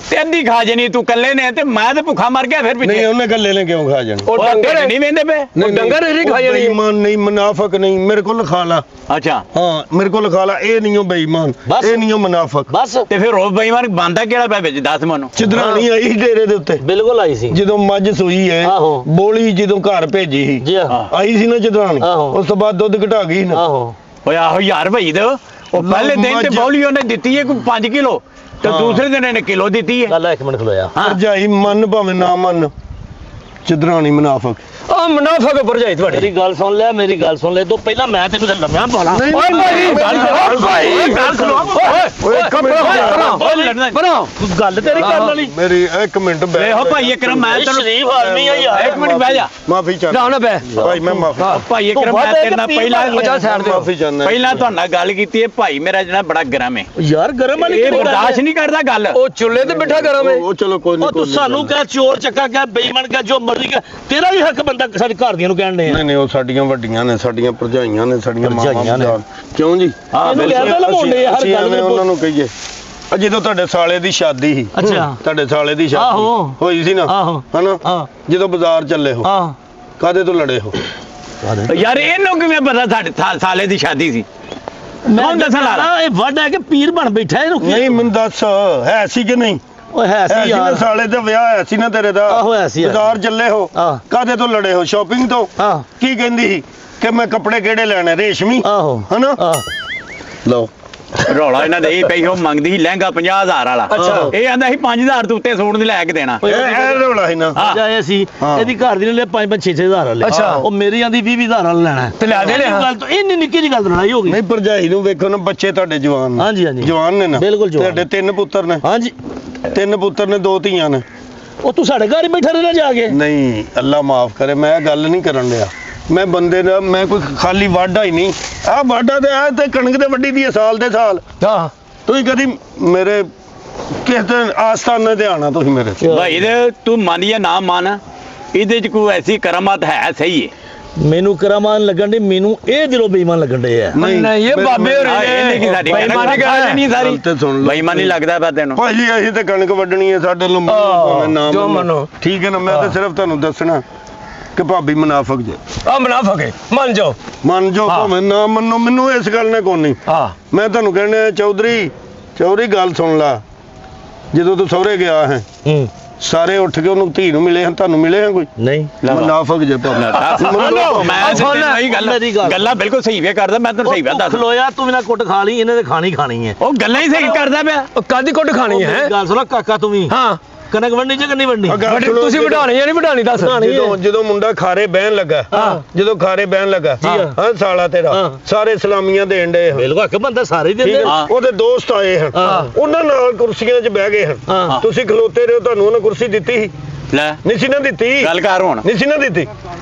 ਤੇ ਅੱਧੀ ਖਾ ਜਾਣੀ ਤੂੰ ਕੱਲੇ ਨੇ, ਤੇ ਮੈਂ ਤੇ ਭੁੱਖਾ ਮਰ ਗਿਆ ਫਿਰ ਨਹੀਂ ਪਿੱਛੇ। ਉਹਨੇ ਕੱਲੇ ਨੇ ਕਿਉਂ ਖਾ ਜਾਣਾ? ਉਹ ਉਹ ਡੰਗਰ ਨਹੀਂ ਵੇਂਦੇ ਪਏ। ਉਹ ਡੰਗਰ ਇਹਦੀ ਖਾਈ ਜਾਣੀ। ਬੇਈਮਾਨ ਨਹੀਂ, ਮੁਨਾਫਕ ਨਹੀਂ, ਮੇਰੇ ਕੋਲ ਲਿਖਾ ਲਾ। ਅੱਛਾ ਹਾਂ ਮੇਰੇ ਕੋਲ ਲਿਖਾ ਲਾ, ਇਹ ਨਹੀਂ ਉਹ ਬੇਈਮਾਨ, ਬਸ। ਇਹ ਨਹੀਂ ਉਹ ਮੁਨਾਫਕ। ਬਸ ਤੇ ਫਿਰ ਉਹ ਬੇਈਮਾਨ ਬੰਦਾ ਕਿਹੜਾ ਪਿਆ ਵਿੱਚ ਦੱਸ ਮੈਨੂੰ। ਚਦਰਾਣੀ ਆਈ ਸੀ ਡੇਰੇ ਦੇ ਉੱਤੇ, ਬਿਲਕੁਲ ਆਈ ਸੀ। ਜਦੋਂ ਮੱਝ ਸੂਈ ਹੈ, ਆਹੋ। ਬੋਲੀ ਜਦੋਂ ਘਰ ਭੇਜੀ ਸੀ, ਜੀ ਹਾਂ। ਆਈ ਸੀ ਨਾ ਚਦਰਾਣੀ, ਆਹੋ। ਉਸ ਤੋਂ ਬਾਅਦ ਦੁੱਧ ਘਟਾ ਗਈ ਨਾ। ਆਹੋ ਓਏ ਆਹੋ ਯਾਰ ਭਾਈ ਦਾ ਉਹ ਪਹਿਲੇ ਦਿਨ ਤੇ ਮੱਝ- ਬੌਲੀ ਉਹਨੇ ਦਿੱਤੀ ਹੈ ਕੋਈ 5 ਕਿਲੋ, ਤੇ ਹਾਂ। ਦੂਸਰੇ ਦਿਨ ਇਹਨੇ ਕਿਲੋ ਦਿੱਤੀ ਹੈ। ਗੱਲ ਇੱਕ ਮਿੰਟ ਖਲੋਇਆ। ਭਰਜਾਈ ਮੰਨ ਭਾਵੇਂ ਨਾ ਮੰਨ, ਚਦਰਾਣੀ ਮੁਨਾਫਕ। ਆ ਮੁਨਾਫਕ ਭਰਜਾਈ ਤੁਹਾਡੀ। ਮੇਰੀ ਗੱਲ ਸੁਣ ਲੈ, ਮੇਰੀ ਗੱਲ ਸੁਣ ਲੈ, ਤੋਂ ਪਹਿਲਾਂ ਮੈਂ ਤੈਨੂੰ ਤੇ ਲੰਮਿਆ ਬੋਲਾਂ। ਨਹੀਂ, ਓਏ ਭਾਈ ਗੱਲ ਕਰੋ ਭਾਈ, ਗੱਲ ਕਰੋ। ਓਏ ਇੱਕ ਮਿੰਟ ਓਏ ਲੜਨਾ ਬਣਾਓ ਗੱਲ ਤੇਰੀ ਕਰਨ ਵਾਲੀ। ਮੇਰੀ ਇੱਕ ਮਿੰਟ ਵੇਖੋ ਭਾਈ ਇੱਕ ਮੈਂ ਇਹ ਤੈਨੂੰ ਸ਼ਰੀਫ ਆਦਮੀ ਆ ਯਾਰ। ਇੱਕ ਮਿੰਟ ਬਹਿ ਜਾ। ਮਾਫੀ ਚਾਹੁੰਦਾ ਨਾ ਨਾ ਬੈ ਭਾਈ, ਮੈਂ ਮਾਫੀ ਭਾਈ ਇੱਕ ਤੂੰ ਮੈਂ ਵੱਧ ਤੇਰੇ ਇੱਕ ਨਾਲ ਪੀਰ ਪਹਿਲਾਂ ਬਣ ਗਿਆ। ਅੱਛਾ ਸਾਈਡ ਦੇ ਮਾਫੀ ਚਾਹੁੰਦਾ। ਪਹਿਲਾਂ ਤੁਹਾਡੇ ਨਾਲ ਗੱਲ ਕੀਤੀ ਹੈ, ਭਾਈ ਮੇਰਾ ਜਿਹੜਾ ਬੜਾ ਗਰਮ ਹੈ, ਯਾਰ ਗਰਮ ਵਾਲੀ ਇਹ ਕਿਹੜੀ ਗੱਲ ਬਰਦਾਸ਼ਤ ਹੈ? ਨਹੀਂ ਕਰਦਾ ਗੱਲ। ਉਹ ਚੁੱਲ੍ਹੇ ਤੇ ਬਿਠਾ ਕਰਾਂ ਮੈਂ। ਉਹ ਚਲੋ ਕੋਈ ਨਹੀਂ, ਉਹ ਤੂੰ ਸਾਨੂੰ ਕਹਿ ਚੋਰ ਚੱਕਾ ਕਹਿ ਬੇਈਮਾਨ ਕਹਿ ਜੋ ਮਰਜ਼ੀ ਕਹਿ, ਤੇਰਾ ਵੀ ਹੱਕ ਬੰਦਾ ਸਾਡੇ ਘਰ ਦੀਆਂ ਨੂੰ ਕਹਿਣ ਦੇ ਆ। ਨਹੀਂ ਨਹੀਂ, ਉਹ ਸਾਡੀਆਂ ਵੱਡੀਆਂ ਨੇ, ਸਾਡੀਆਂ ਭਰਜਾਈਆਂ ਨੇ, ਸਾਡੀਆਂ ਭਰਜਾਈਆਂ ਨੇ। ਕਿਉਂ ਜੀ? ਹਾਂ ਇਹਨੂੰ ਬਿਲਕੁਲ। ਕਹਿ ਲਵਾਉਂਦੇ ਆ ਹਰ ਅਸੀਂ ਗੱਲ ਐਵੇਂ ਉਹਨਾਂ ਨੂੰ ਕਹੀਏ। ਆ ਜਦੋਂ ਤੁਹਾਡੇ ਸਾਲੇ ਦੀ ਸ਼ਾਦੀ ਸੀ, ਅੱਛਾ। ਤੁਹਾਡੇ ਸਾਲੇ ਦੀ ਸ਼ਾਦੀ ਆਹੋ। ਹੋਈ ਸੀ ਨਾ, ਆਹੋ। ਹਨਾ? ਹਾਂ। ਜਦੋਂ ਬਾਜ਼ਾਰ ਚੱਲੇ ਹੋ, ਹਾਂ ਕਾਦੇ ਤੋਂ ਲੜੇ ਹੋ? ਯਾਰ ਇਹਨੂੰ ਕਿਵੇਂ ਪਤਾ ਸਾਡੇ ਸਾਲੇ ਦੀ ਸ਼ਾਦੀ ਸੀ? ਕੌਣ ਦੱਸਣ ਵਾਲਾ? ਇਹ ਵੱਡ ਹੈ ਕਿ ਪੀਰ ਬਣ ਬੈਠਾ ਇਹਨੂੰ ਕੀ? ਨਹੀਂ ਮੈਨੂੰ ਦੱਸ, ਹੈ ਸੀ ਕਿ ਨਹੀਂ? ਓਏ ਹੈ ਹੈ ਸੀ ਸੀ ਨਾ, ਯਾਰ। ਸਾਲੇ ਦਾ ਵਿਆਹ ਹੈ ਸੀ ਨਾ ਤੇਰੇ ਦਾ? ਆਹੋ, ਹੈ ਸੀ, ਹੈ ਸੀ। ਬਾਜ਼ਾਰ ਚੱਲੇ ਹੋ, ਆਹ। ਕਾਦੇ ਤੋਂ ਲੜੇ ਹੋ? ਸ਼ਾਪਿੰਗ ਤੋਂ? ਹਾਂ ਕੀ ਕਹਿੰਦੀ ਸੀ ਕਿ ਮੈਂ ਕੱਪੜੇ ਕਿਹੜੇ ਲੈਣੇ? ਰੇਸ਼ਮੀ, ਆਹੋ ਹਨਾ? ਆਹ ਲਓ ਰੌਲਾ ਇਹਨਾਂ ਦੇ ਇਹ ਪਈ, ਉਹ ਮੰਗਦੀ ਸੀ ਲਹਿੰਗਾ 50,000 ਵਾਲਾ। ਅੱਛਾ। ਇਹ ਆਂਦਾ ਸੀ 5,000 ਤੋਂ ਉੱਤੇ ਸੂਟ ਨਹੀਂ ਲੈ ਕੇ ਦੇਣਾ। ਇਹ ਰੌਲਾ ਸੀ ਨਾ। ਹਾਂ। ਜਾਏ ਸੀ ਹਾਂ। ਇਹਦੀ ਘਰ ਦੀ ਨੇ ਲੈ 5-5 6-6 ਹਜ਼ਾਰ ਲੈ। ਅੱਛਾ। ਉਹ ਮੇਰੀ ਆਂਦੀ 20-20 ਹਜ਼ਾਰ ਵਾਲਾ ਲੈਣਾ ਹੈ। ਤੇ ਲਿਆ ਦੇ ਲਿਆ। ਗੱਲ ਤੋਂ ਇੰਨੀ ਨਿੱਕੀ ਜਿਹੀ ਗੱਲ ਤੋਂ ਲੜਾਈ ਹੋ ਗਈ। ਨਹੀਂ ਭਰਜਾਈ ਨੂੰ ਵੇਖੋ ਨਾ, ਬੱਚੇ ਤੁਹਾਡੇ ਜਵਾਨ ਨੇ। ਹਾਂਜੀ, ਹਾਂਜੀ। ਜਵਾਨ ਨੇ ਨਾ? ਬਿਲਕੁਲ ਜਵਾਨ। ਤੁਹਾਡੇ 3 ਪੁੱਤਰ ਨੇ? ਹਾਂਜੀ 3 ਪੁੱਤਰ ਨੇ, 2 ਧੀਆਂ ਨੇ। ਉਹ ਤੂੰ ਸਾਡੇ ਘਰ ਹੀ ਬੈਠਾ ਰਹਿਣਾ ਜਾ ਕੇ। ਨਹੀਂ ਅੱਲਾ ਮਾਫ ਕਰੇ, ਮੈਂ ਇਹ ਗੱਲ ਨਹੀਂ ਕਰਨ ਲਿਆ। ਮੈਂ ਬੰਦੇ ਦਾ, ਮੈਂ ਕੋਈ ਖਾਲੀ ਵਾਢਾ ਹੀ ਨਹੀਂ। ਆਹ ਵਾਢਾ ਤੇ ਆ ਤੇ ਕਣਕ ਤੇ ਵੱਢੀ ਦੀ ਹੈ ਸਾਲ ਦੇ ਸਾਲ। ਹਾਂ ਤੁਸੀਂ ਕਦੀ ਮੇਰੇ ਕਿਸ ਦਿਨ ਆਸਥਾਨੇ ਤੇ ਆਣਾ ਤੁਸੀਂ ਮੇਰੇ ਤੇ? ਭਾਈ ਦੇ ਤੂੰ ਮੰਨ ਜਾਂ ਨਾ ਮੰਨ, ਇਹਦੇ ਚ ਕੋਈ ਐਸੀ ਕਰਾਮਾਤ ਹੈ ਸਹੀ ਹੈ। ਮੈਨੂੰ ਕਰਾਮਾਨ ਲੱਗਣ ਦੀ, ਮੈਨੂੰ ਇਹ ਦਿਲੋਂ ਬੇਈਮਾਨ ਲੱਗਣ ਦੇ ਆ। ਨਹੀਂ ਇਹ ਬਾਬੇ ਹੋ ਆਹ, ਇਹਨੇ ਕੀ ਸਾਡੀ ਬੇਈਮਾਨੀ ਕਰ ਨਹੀਂ ਸਾਰੀ ਗੱਲ ਤੇ ਸੁਣ ਲਓ। ਬੇਈਮਾਨੀ ਲੱਗਦਾ ਪਿਆ ਤੈਨੂੰ। ਭਾਜੀ ਅਸੀਂ ਤੇ ਕਣਕ ਵੱਢਣੀ ਹੈ, ਸਾਡੇ ਨੂੰ ਨਾਮ ਜੋ ਮੰਨੋ। ਠੀਕ ਹੈ ਨਾ? ਮੈਂ ਤਾਂ ਸਿਰਫ ਤੁਹਾਨੂੰ ਦੱਸਣਾ ਕਿ ਭਾਬੀ ਮੁਨਾਫਕ ਜੇ। ਆ ਮੁਨਾਫਕ ਹੈ ਮੰਨ ਜਾਓ। ਮੰਨ ਜੋ ਹਾਂ। ਭਾਵੇਂ ਨਾ ਮੰਨੋ, ਮੈਨੂੰ ਇਸ ਗੱਲ ਨੇ ਕੋਈ ਨਹੀਂ। ਹਾਂ ਮੈਂ ਤੁਹਾਨੂੰ ਕਹਿੰਦਾ ਚੌਧਰੀ ਗੱਲ ਸੁਣ ਲਾ। ਜਦੋਂ ਤੂੰ ਸਹੁਰੇ ਗਿਆ ਹੈ, ਹੂੰ ਸਾਰੇ ਉੱਠ ਕੇ ਉਹਨੂੰ ਧੀ ਨੂੰ ਮਿਲੇ ਹਨ, ਤੁਹਾਨੂੰ ਮਿਲੇ ਹਨ ਕੋਈ? ਨਹੀਂ ਮੁਨਾਫਕ ਜੇ ਭਾਵੇਂ। ਮੈਂ ਸੁਣ ਲੈ, ਨਹੀਂ ਮੇਰੀ ਗੱਲ। ਗੱਲਾਂ ਬਿਲਕੁਲ ਸਹੀ ਵੇ ਕਰਦਾ, ਮੈਂ ਤੈਨੂੰ ਸਹੀ ਵੇ ਦੱਸ। ਖਲੋਇਆ ਤੂੰ ਬਿਨਾ ਕੁੱਟ ਖਾ ਲਈ, ਇਹਨੇ ਤੇ ਖਾਣੀ ਖਾਣੀ ਹੈ। ਉਹ ਗੱਲਾਂ ਹੀ ਸਹੀ ਕਰਦਾ ਪਿਆ। ਉਹ ਕਾਦੀ ਕੁੱਟ ਖਾਣੀ ਹੈ? ਗੱਲ ਸੁਣਾ ਕਾਕਾ ਤੂੰ ਵੀ ਹਾਂ ਕਣਕ ਵੰਡੀ ਜਾਂ ਨਹੀਂ ਵੰਡੀ? ਤੁਸੀਂ ਵਢਾਣੀ ਜਾਂ ਨਹੀਂ ਵਢਾਣੀ ਦੱਸ। ਜਦੋਂ ਮੁੰਡਾ ਖਾਰੇ ਬਹਿਣ ਲੱਗਾ, ਜਦੋਂ ਖਾਰੇ ਬਹਿਣ ਲੱਗਾ, ਹਾਂ। ਹਾਂ ਸਾਲਾ ਤੇਰਾ, ਹਾਂ। ਸਾਰੇ ਸਲਾਮੀਆਂ ਦੇਣ ਦੇ ਬਿਲਕੁਲ ਹੱਕ ਬੰਦਾ ਸਾਰੇ ਹੀ ਠੀਕ ਦਿੰਦੇ ਹੈ। ਹਾਂ। ਉਹਦੇ ਦੋਸਤ ਆਏ ਹਨ, ਹਾਂ। ਉਹਨਾਂ ਨਾਲ ਕੁਰਸੀਆਂ 'ਚ ਬਹਿ ਗਏ ਹਨ। ਹਾਂ। ਤੁਸੀਂ ਖਲੋਤੇ ਰਹੋ, ਤੁਹਾਨੂੰ ਉਹਨੇ ਕੁਰਸੀ ਦਿੱਤੀ ਸੀ? ਲੈ ਨਹੀਂ ਸੀ ਨਾ ਦਿੱਤੀ? ਗੱਲ ਕਰ ਹੁਣ। ਨਹੀਂ ਸੀ ਨਾ ਦਿੱਤੀ?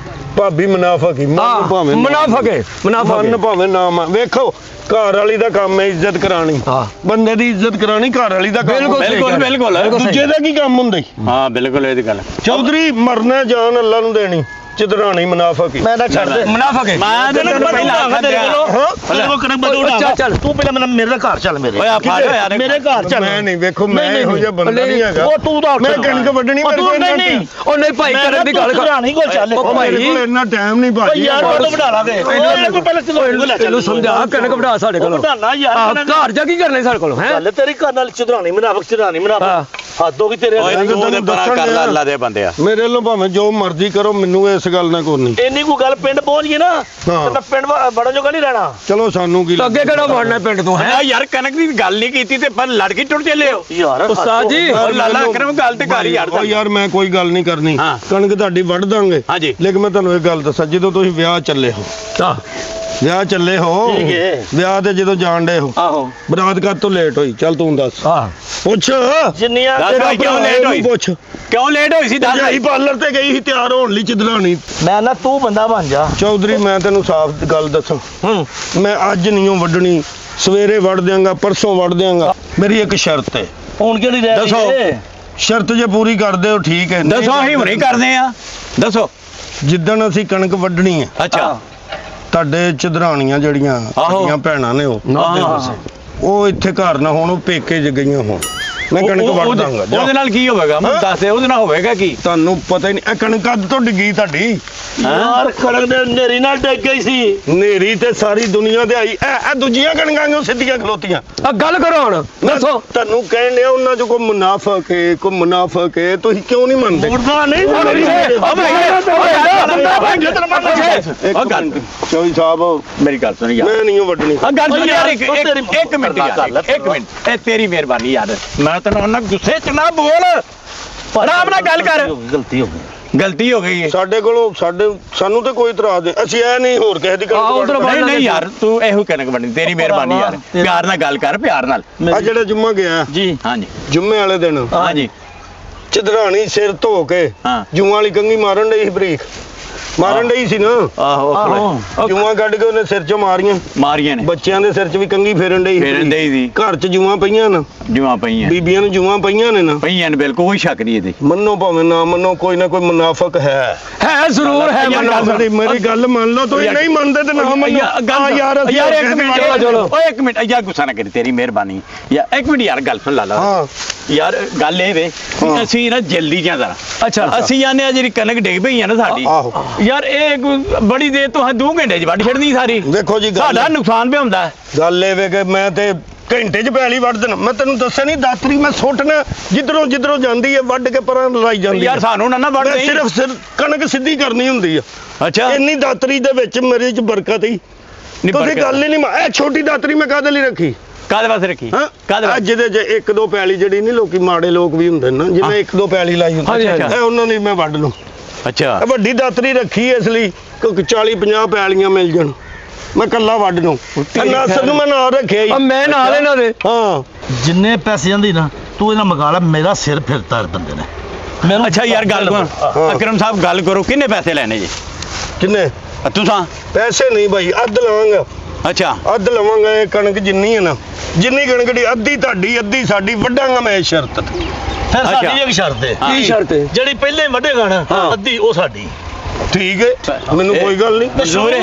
ਭਾਬੀ ਮੁਨਾਫਕ ਹੀ, ਮੰਨ ਭਾਵੇਂ ਨਾ ਮੁਨਾਫਕ ਹੈ ਮੁਨਾਫਕ ਮੰਨ ਹੈ। ਭਾਵੇਂ ਨਾ ਮੰਨ। ਵੇਖੋ ਘਰ ਵਾਲੀ ਦਾ ਕੰਮ ਹੈ ਇੱਜ਼ਤ ਕਰਾਣੀ, ਹਾਂ। ਬੰਦੇ ਦੀ ਇੱਜ਼ਤ ਕਰਾਣੀ ਘਰ ਵਾਲੀ ਦਾ ਕੰਮ। ਬਿਲਕੁਲ ਸਹੀ ਬਿਲਕੁਲ ਗੱਲ। ਬਿਲਕੁਲ ਦੂਜੇ ਦਾ ਕੀ ਕੰਮ ਹੁੰਦਾ ਈ? ਹਾਂ ਬਿਲਕੁਲ ਇਹਦੀ ਗੱਲ। ਚੌਧਰੀ ਮਰਨਾ ਜਾਨ ਅੱਲਾ ਨੂੰ ਦੇਣੀ, ਚਿਦਰਾਣੀ ਮੁਨਾਫਕ ਹੀ। ਮੈਂ ਨਾ ਛੱਡ ਦੇ। ਮੁਨਾਫਕ ਹੈ। ਮੈਂ ਤੈਨੂੰ ਪਹਿਲਾਂ ਆਖਿਆ ਤੇਰੇ ਕੋਲੋਂ ਹਾਂ। ਤੇਰੇ ਕੋਲ ਕਣਕ ਬਦੂ ਚੱਲ, ਚੱਲ। ਤੂੰ ਪਹਿਲਾਂ ਮੇਰੇ ਘਰ ਚੱਲ ਮੇਰੇ। ਓਏ ਆ ਫੜ ਯਾਰ ਮੇਰੇ ਘਰ ਚੱਲ। ਮੈਂ ਨਹੀਂ, ਵੇਖੋ ਮੈਂ ਨਹੀਂ, ਇਹੋ ਜਿਹਾ ਬੰਦਾ ਨਹੀਂ, ਨਹੀਂ ਹੈਗਾ। ਉਹ ਤੂੰ ਤਾਂ ਮੈਂ ਕਣਕ ਵੱਢਣੀ ਉਹ ਮੇਰੇ ਤੂੰ ਕੋਲ ਨਹੀਂ ਨਹੀਂ ਉਹ ਨਹੀਂ ਭਾਈ ਕਰਨ ਦੀ ਗੱਲ ਕਰ। ਰਾਣੀ ਕੋਲ ਚੱਲ। ਉਹ ਭਾਈ ਮੇਰੇ ਕੋਲ ਇੰਨਾ ਟਾਈਮ ਨਹੀਂ ਓ ਭਾਜੀ। ਯਾਰ ਉਹ ਵਢਾ ਲਾਂਗੇ। ਇਹਨੇ ਕੋਲ ਪਹਿਲਾਂ ਚਲੋ ਲੈ ਚੱਲ। ਤੈਨੂੰ ਸਮਝਾ ਕਣਕ ਵਢਾ ਸਾਡੇ ਕੋਲ। ਵਢਾਣਾ ਯਾਰ। ਘਰ ਜਾ ਕੀ ਕਰਨਾ ਸਾਡੇ ਕੋਲ ਹੈ? ਗੱਲ ਤੇਰੀ ਘਰ ਨਾਲ ਚੁਦਰਾਣੀ ਮੁਨਾਫਕ ਚੁਦਰਾਣੀ ਮੁਨਾਫਕ। ਹੱਦੋਂ ਕਿ ਤੇਰੇ ਓਏ ਮੈਂ ਤਾਂ ਤੂੰ ਤੇ ਤੈਨੂੰ ਪਰਾਂ ਦੱਸਣ ਕਰ ਲੈ ਡਿਆ। ਅੱਲਾ ਦੇ ਬੰਦਿਆ ਮੇਰੇ ਵੱਲੋਂ ਭਾਵੇਂ ਜੋ ਮਰਜ਼ੀ ਕਰੋ, ਮੈਨੂੰ ਇਸ ਗੱਲ ਨਾਲ ਕੋਈ ਨਹੀਂ। ਇੰਨੀ ਕੋਈ ਗੱਲ ਪਿੰਡ ਪਹੁੰਚ ਗਈ ਨਾ ਤੇ ਮੈਂ ਪਿੰਡ ਬੜਾ ਜੋਗਾ ਨਹੀਂ ਰਹਿਣਾ। ਚਲੋ ਸਾਨੂੰ ਕੀ ਤਾਂ ਅੱਗੇ ਕਿਹੜਾ ਵੜਨਾ ਪਿੰਡ ਤੋਂ ਹੈ ਯਾਰ ਕਣਕ ਦੀ ਗੱਲ ਨਹੀਂ ਕੀਤੀ ਤੇ ਪਰ ਲੜ ਕੇ ਟੁੱਟ ਚੱਲੇ ਹੋ ਯਾਰ ਉਸਤਾਦ ਜੀ ਓ ਲਾਲਾ ਅਕਰਮ ਗੱਲ ਤੇ ਕਰ ਯਾਰ ਓ ਯਾਰ ਮੈਂ ਕੋਈ ਗੱਲ ਨਹੀਂ ਕਰਨੀ, ਹਾਂ। ਕਣਕ ਤੁਹਾਡੀ ਵੱਢ ਦਾਂਗੇ। ਹਾਂਜੀ। ਲੇਕਿਨ ਮੈਂ ਤੁਹਾਨੂੰ ਇਹ ਗੱਲ ਦੱਸਾਂ, ਜਦੋਂ ਤੁਸੀਂ ਵਿਆਹ ਚੱਲੇ ਹੋ, ਤਾਂ ਵਿਆਹ ਚੱਲੇ ਹੋ, ਠੀਕ ਹੈ। ਵਿਆਹ ਤੇ ਜਦੋਂ ਜਾਣ ਡੇ ਹੋ, ਆਹੋ ਬਰਾਤ ਕਦ ਤੋਂ ਲੇਟ ਹੋਈ? ਚੱਲ ਤੂੰ ਦੱਸ, ਆਹ ਪੁੱਛ। ਜਿੰਨੀਆਂ ਦੱਸ ਤੇਰਾ ਭਾਈ ਕਿਉਂ ਭਰਾ ਲੇਟ ਇਹਨੂੰ ਹੋਈ? ਪੁੱਛ। ਕਿਉਂ ਲੇਟ ਹੋਈ ਸੀ ਦੱਸ ਭਰਜਾਈ ਪਾਰਲਰ ਤੇ ਗਈ ਸੀ ਤਿਆਰ ਹੋਣ ਲਈ ਚਿਦਰਾਣੀ। ਮੈਂ ਨਾ ਤੂੰ ਬੰਦਾ ਬਣ ਜਾ। ਚੌਧਰੀ ਮੈਂ ਤੈਨੂੰ ਸਾਫ਼ ਗੱਲ ਦੱਸਾਂ, ਮੈਂ ਅੱਜ ਨਹੀਂ ਵੱਢਣੀ, ਸਵੇਰੇ ਵੱਢ ਦਿਆਂਗਾ, ਪਰਸੋਂ ਵੱਢ ਦਿਆਂਗਾ। ਮੇਰੀ ਇੱਕ ਸ਼ਰਤ ਹੈ। ਹੁਣ ਕਿਹੜੀ ਰਹਿ ਦੱਸੋ। ਗਈ? ਸ਼ਰਤ ਜੇ ਪੂਰੀ ਕਰਦੇ ਹੋ ਠੀਕ ਹੈ, ਨਹੀਂ ਦੱਸੋ ਅਸੀਂ ਹੁਣੇ ਕਰਦੇ ਆ ਦੱਸੋ ਜਿੱਦਣ ਅਸੀਂ ਕਣਕ ਵੱਢਣੀ ਹੈ, ਅੱਛਾ ਤੁਹਾਡੇ ਚਿਦਰਾਣੀਆਂ ਜਿਹੜੀਆਂ ਆਹੋ। ਸਾਡੀਆਂ ਭੈਣਾਂ ਨੇ ਹਾਂ। ਉਹ ਇੱਥੇ ਘਰ ਨਾ ਹੋਣ, ਉਹ ਪੇਕੇ ਚ ਗਈਆਂ ਹੋਣ, ਮੈਂ ਕਣਕ ਵੱਢ ਦਾਂਗਾ। ਜਾ। ਉਹਦੇ ਨਾਲ ਕੀ ਹੋਵੇਗਾ ਮੈਨੂੰ ਹਾਂ? ਦੱਸ ਦੇ ਉਹਦੇ ਨਾਲ ਹੋਵੇਗਾ ਕੀ ਤੁਹਾਨੂੰ ਪਤਾ ਹੀ ਨਹੀਂ, ਇਹ ਕਣਕ ਕਦ ਤੋਂ ਡਿੱਗੀ ਤੁਹਾਡੀ? ਯਾਰ ਕਣਕ ਦੇ ਨੇਰੀ ਨਾਲ ਡਿੱਗ ਗਈ ਸੀ। ਨੇਰੀ ਤੇ ਸਾਰੀ ਦੁਨੀਆ ਤੇ ਆਈ। ਇਹ ਦੂਜੀਆਂ ਕਣਕਾਂ ਕਿਉਂ ਸਿੱਧੀਆਂ ਖਲੋਤੀਆਂ? ਆ ਗੱਲ ਕਰੋ ਹੁਣ ਦੱਸੋ। ਤੁਹਾਨੂੰ ਕਹਿਣ ਡਿਆ ਉਹਨਾਂ ਚ ਕੋਈ ਮੁਨਾਫਕ ਹੈ, ਕੋਈ ਮੁਨਾਫਕ ਹੈ, ਤੁਸੀਂ ਕਿਉਂ ਨਹੀਂ ਮੰਨਦੇ? ਮੁਰਦਾ ਨਹੀਂ ਓ ਭਾਈ ਇੱਕ ਮਿੰਟ, ਚੌਧਰੀ ਸਾਹਿਬ ਮੇਰੀ ਗੱਲ ਸੁਣ ਯਾਰ ਮੈਂ ਨਹੀਂ ਵੱਢਣੀ। ਆ ਗੱਲ ਸੁਣ ਯਾਰ ਉਹ ਤੇਰੀ ਇੱਕ ਮਿੰਟ ਯਾਰ ਇੱਕ ਮਿੰਟ ਇਹ ਤੇਰੀ ਮਿਹਰਬਾਨੀ ਯਾਰ ਮੈਂ ਤੈਨੂੰ ਉਹਨਾਂ ਗੁੱਸੇ ਚ ਨਾ ਬੋਲ ਆਰਾਮ ਨਾਲ ਗੱਲ ਕਰ ਗਲਤੀ ਹੋ ਗਈ। ਗਲਤੀ ਹੋ ਗਈ ਹੈ ਸਾਡੇ ਕੋਲੋਂ ਸਾਨੂੰ ਤੇ ਕੋਈ ਇਤਰਾਜ਼ ਨਹੀਂ, ਅਸੀਂ ਇਹ ਨਹੀਂ ਹੋਰ ਕਿਸੇ ਦੀ ਹਾਂ, ਕਣਕ ਉੱਧਰ ਵੱਢਦੇ। ਨਹੀਂ ਯਾਰ ਤੂੰ ਇਹੋ ਕਣਕ ਬਣੀ ਤੇਰੀ ਮਿਹਰਬਾਨੀ ਯਾਰ ਪਿਆਰ ਨਾਲ ਗੱਲ ਕਰ ਪਿਆਰ ਨਾਲ ਆ ਜਿਹੜਾ ਜੁੰਮਾ ਗਿਆ, ਜੀ ਹਾਂਜੀ ਜੁੰਮੇ ਵਾਲੇ ਦਿਨ ਹਾਂਜੀ ਚਿਦਰਾਣੀ ਸਿਰ ਧੋ ਕੇ ਹਾਂ। ਜੂਆਂ ਵਾਲੀ ਕੰਘੀ ਮਾਰਨ ਡਈ ਸੀ, ਬਰੀਕ ਮਾਰਨ ਡਈ ਸੀ ਨਾ। ਆਹੋ ਜੂਆਂ ਕੱਢ ਕੇ ਉਹਨੇ ਸਿਰ 'ਚ ਮਾਰੀਆਂ, ਮਾਰੀਆਂ ਨੇ ਬੱਚਿਆਂ ਦੇ ਸਿਰ 'ਚ ਵੀ ਕੰਘੀ ਫੇਰਨ ਡਈ ਸੀ ਫੇਰਨ ਬਰੀਕ। ਡਈ ਸੀ। ਘਰ 'ਚ ਜੂਆਂ ਪਈਆਂ ਨਾ, ਜੂਆਂ ਪਈਆਂ ਬੀਬੀਆਂ ਨੂੰ ਜੂਆਂ ਪਈਆਂ ਨੇ ਨਾ। ਪਈਆਂ ਨੇ ਬਿਲਕੁਲ ਕੋਈ ਸ਼ੱਕ ਨਹੀਂ ਇਹਦੇ ਮੰਨੋ ਭਾਵੇਂ ਨਾ ਮੰਨੋ, ਕੋਈ ਨਾ ਕੋਈ ਮੁਨਾਫਕ ਹੈ। ਜ਼ਰੂਰ ਹੈ ਮੇਰੀ ਗੱਲ ਮੰਨ ਲਓ, ਤੁਸੀਂ ਨਹੀਂ ਮੰਨਦੇ ਤੇ ਨਾ ਮੰਨੋ। ਹਾਂ ਯਾਰ ਅਸੀਂ ਯਾਰ ਇੱਕ ਕਿਸੇ ਦੀ ਮਿੰਟ ਗੱਲ ਚਲੋ। ਓਏ ਇੱਕ ਮਿੰਟ ਯਾਰ ਗੁੱਸਾ ਨਾ ਕਰੀ ਤੇਰੀ ਮਿਹਰਬਾਨੀ ਯਾਰ ਇੱਕ ਮਿੰਟ ਯਾਰ ਗੱਲ ਸੁਣ ਲਾ ਹਾਂ ਯਾਰ ਗੱਲ ਇਹ ਵੇ ਹਾਂ। ਅਸੀਂ ਨਾ ਜਲਦੀ ਜਾਂ ਜ਼ਰਾ ਅੱਛਾ ਅਸੀਂ ਆਨੇ ਆ ਜਿਹੜੀ ਕਣਕ ਡਿੱਗ ਪਈ ਆ ਨਾ ਸਾਡੀ ਆਹੋ। ਯਾਰ ਇਹ ਕੋਈ ਬੜੀ ਦੇਰ ਤੋਂ 2 ਘੰਟੇ ਚ ਵੱਢ ਛੱਡਣੀ ਸਾਰੀ ਦੇਖੋ ਜੀ ਸਾਡਾ ਨੁਕਸਾਨ ਵੀ ਹੁੰਦਾ ਹੈ। ਗੱਲ ਇਹ ਵੇ ਕਿ ਮੈਂ ਤੇ ਘੰਟੇ 'ਚ ਪੈਲੀ ਵੱਢ ਦੇਣਾ। ਮੈਂ ਤੈਨੂੰ ਦੱਸਿਆ ਨਹੀਂ, ਦਾਤਰੀ ਮੈਂ ਸੁੱਟਣਾ ਜਿੱਧਰੋਂ ਜਾਂਦੀ ਹੈ ਵੱਢ ਕੇ ਪਰਾਂ ਲਾਈ ਜਾਂਦੀ ਯਾਰ ਹੈ। ਸਾਨੂੰ ਨਾ ਵੱਢ ਮੈਂ ਦੇਈਂ। ਸਿਰਫ ਕਣਕ ਸਿੱਧੀ ਕਰਨੀ ਹੁੰਦੀ ਆ। ਅੱਛਾ ਇੰਨੀ ਦਾਤਰੀ ਦੇ ਵਿੱਚ ਮੇਰੇ 'ਚ ਬਰਕਤ ਹੀ ਨਹੀਂ ਤੁਸੀਂ ਬਰਕਤ। ਇਹ ਛੋਟੀ ਦਾਤਰੀ ਮੈਂ ਕਾਹਦੇ ਲਈ ਰੱਖੀ? ਕਾਹਦੇ ਵਾਸਤੇ ਰੱਖੀ ਹਾਂ ਕਾਹਦੇ ਵਾਸਤੇ ਜਿਹਦੇ 'ਚ 1-2 ਪੈਲੀ ਜਿਹੜੀ ਨਹੀਂ, ਲੋਕੀ ਮਾੜੇ ਲੋਕ ਵੀ ਹੁੰਦੇ ਨੇ ਨਾ, ਜਿਵੇਂ 1-2 ਪੈਲੀ ਲਾਈ ਹੁੰਦੀ ਹਾਂਜੀ, ਹਾਂਜੀ। ਇਹ ਉਹਨਾਂ ਲਈ ਮੈਂ ਵੱਢ ਲੂੰ। ਅੱਛਾ ਇਹ ਵੱਡੀ ਦਾਤਰੀ ਰੱਖੀ ਇਸ ਲਈ ਕਿ 40-50 ਪੈਲੀਆਂ ਮਿਲ ਜਾਣ, ਮੈਂ ਕੱਲਾ ਵੱਢ ਲੂੰ। ਨਾਸਰ ਨੂੰ ਮੈਂ ਨਾਲ ਰੱਖਿਆ ਹੀ। ਆ ਮੈਂ ਨਾਲ ਇਹਨਾਂ ਦੇ ਹਾਂ ਜਿੰਨੇ ਪੈਸੇ ਜਾਂਦੀ ਨਾ ਤੂੰ ਇਹਨਾਂ ਮਗਾ ਲੈ, ਮੇਰਾ ਸਿਰ ਫਿਰਦਾ ਬੰਦੇ ਨੇ ਮੈਨੂੰ। ਅੱਛਾ ਯਾਰ ਗੱਲ ਕਰੋ ਹਾਂ। ਅਕਰਮ ਸਾਹਿਬ ਗੱਲ ਕਰੋ ਕਿੰਨੇ ਪੈਸੇ ਲੈਣੇ ਜੀ ਕਿੰਨੇ ਤੁਸੀਂ ਪੈਸੇ? ਨਹੀਂ ਭਾਈ, ਅੱਧ ਲਵਾਂਗਾ, ਅੱਛਾ ਅੱਧ ਲਵਾਂਗਾ। ਇਹ ਕਣਕ ਜਿੰਨੀ ਹੈ ਨਾ, ਜਿੰਨੀ ਕਣਕ ਦੀ ਅੱਧੀ ਤੁਹਾਡੀ ਅੱਧੀ ਸਾਡੀ, ਵੱਢਾਂਗਾ ਮੈਂ ਇਹ ਸ਼ਰਤ ਤੇ। ਫਿਰ ਅੱਛਾ। ਸਾਡੀ ਇੱਕ ਸ਼ਰਤ ਹੈ। ਹਾਂ। ਕੀ ਸ਼ਰਤ ਹੈ? ਜਿਹੜੀ ਪਹਿਲੇ ਵੱਢੇਗਾ ਨਾ ਹਾਂ। ਅੱਧੀ ਉਹ ਸਾਡੀ। ਠੀਕ ਹੈ, ਮੈਨੂੰ ਕੋਈ ਗੱਲ ਨਹੀਂ। ਮਨਜ਼ੂਰ ਹੈ।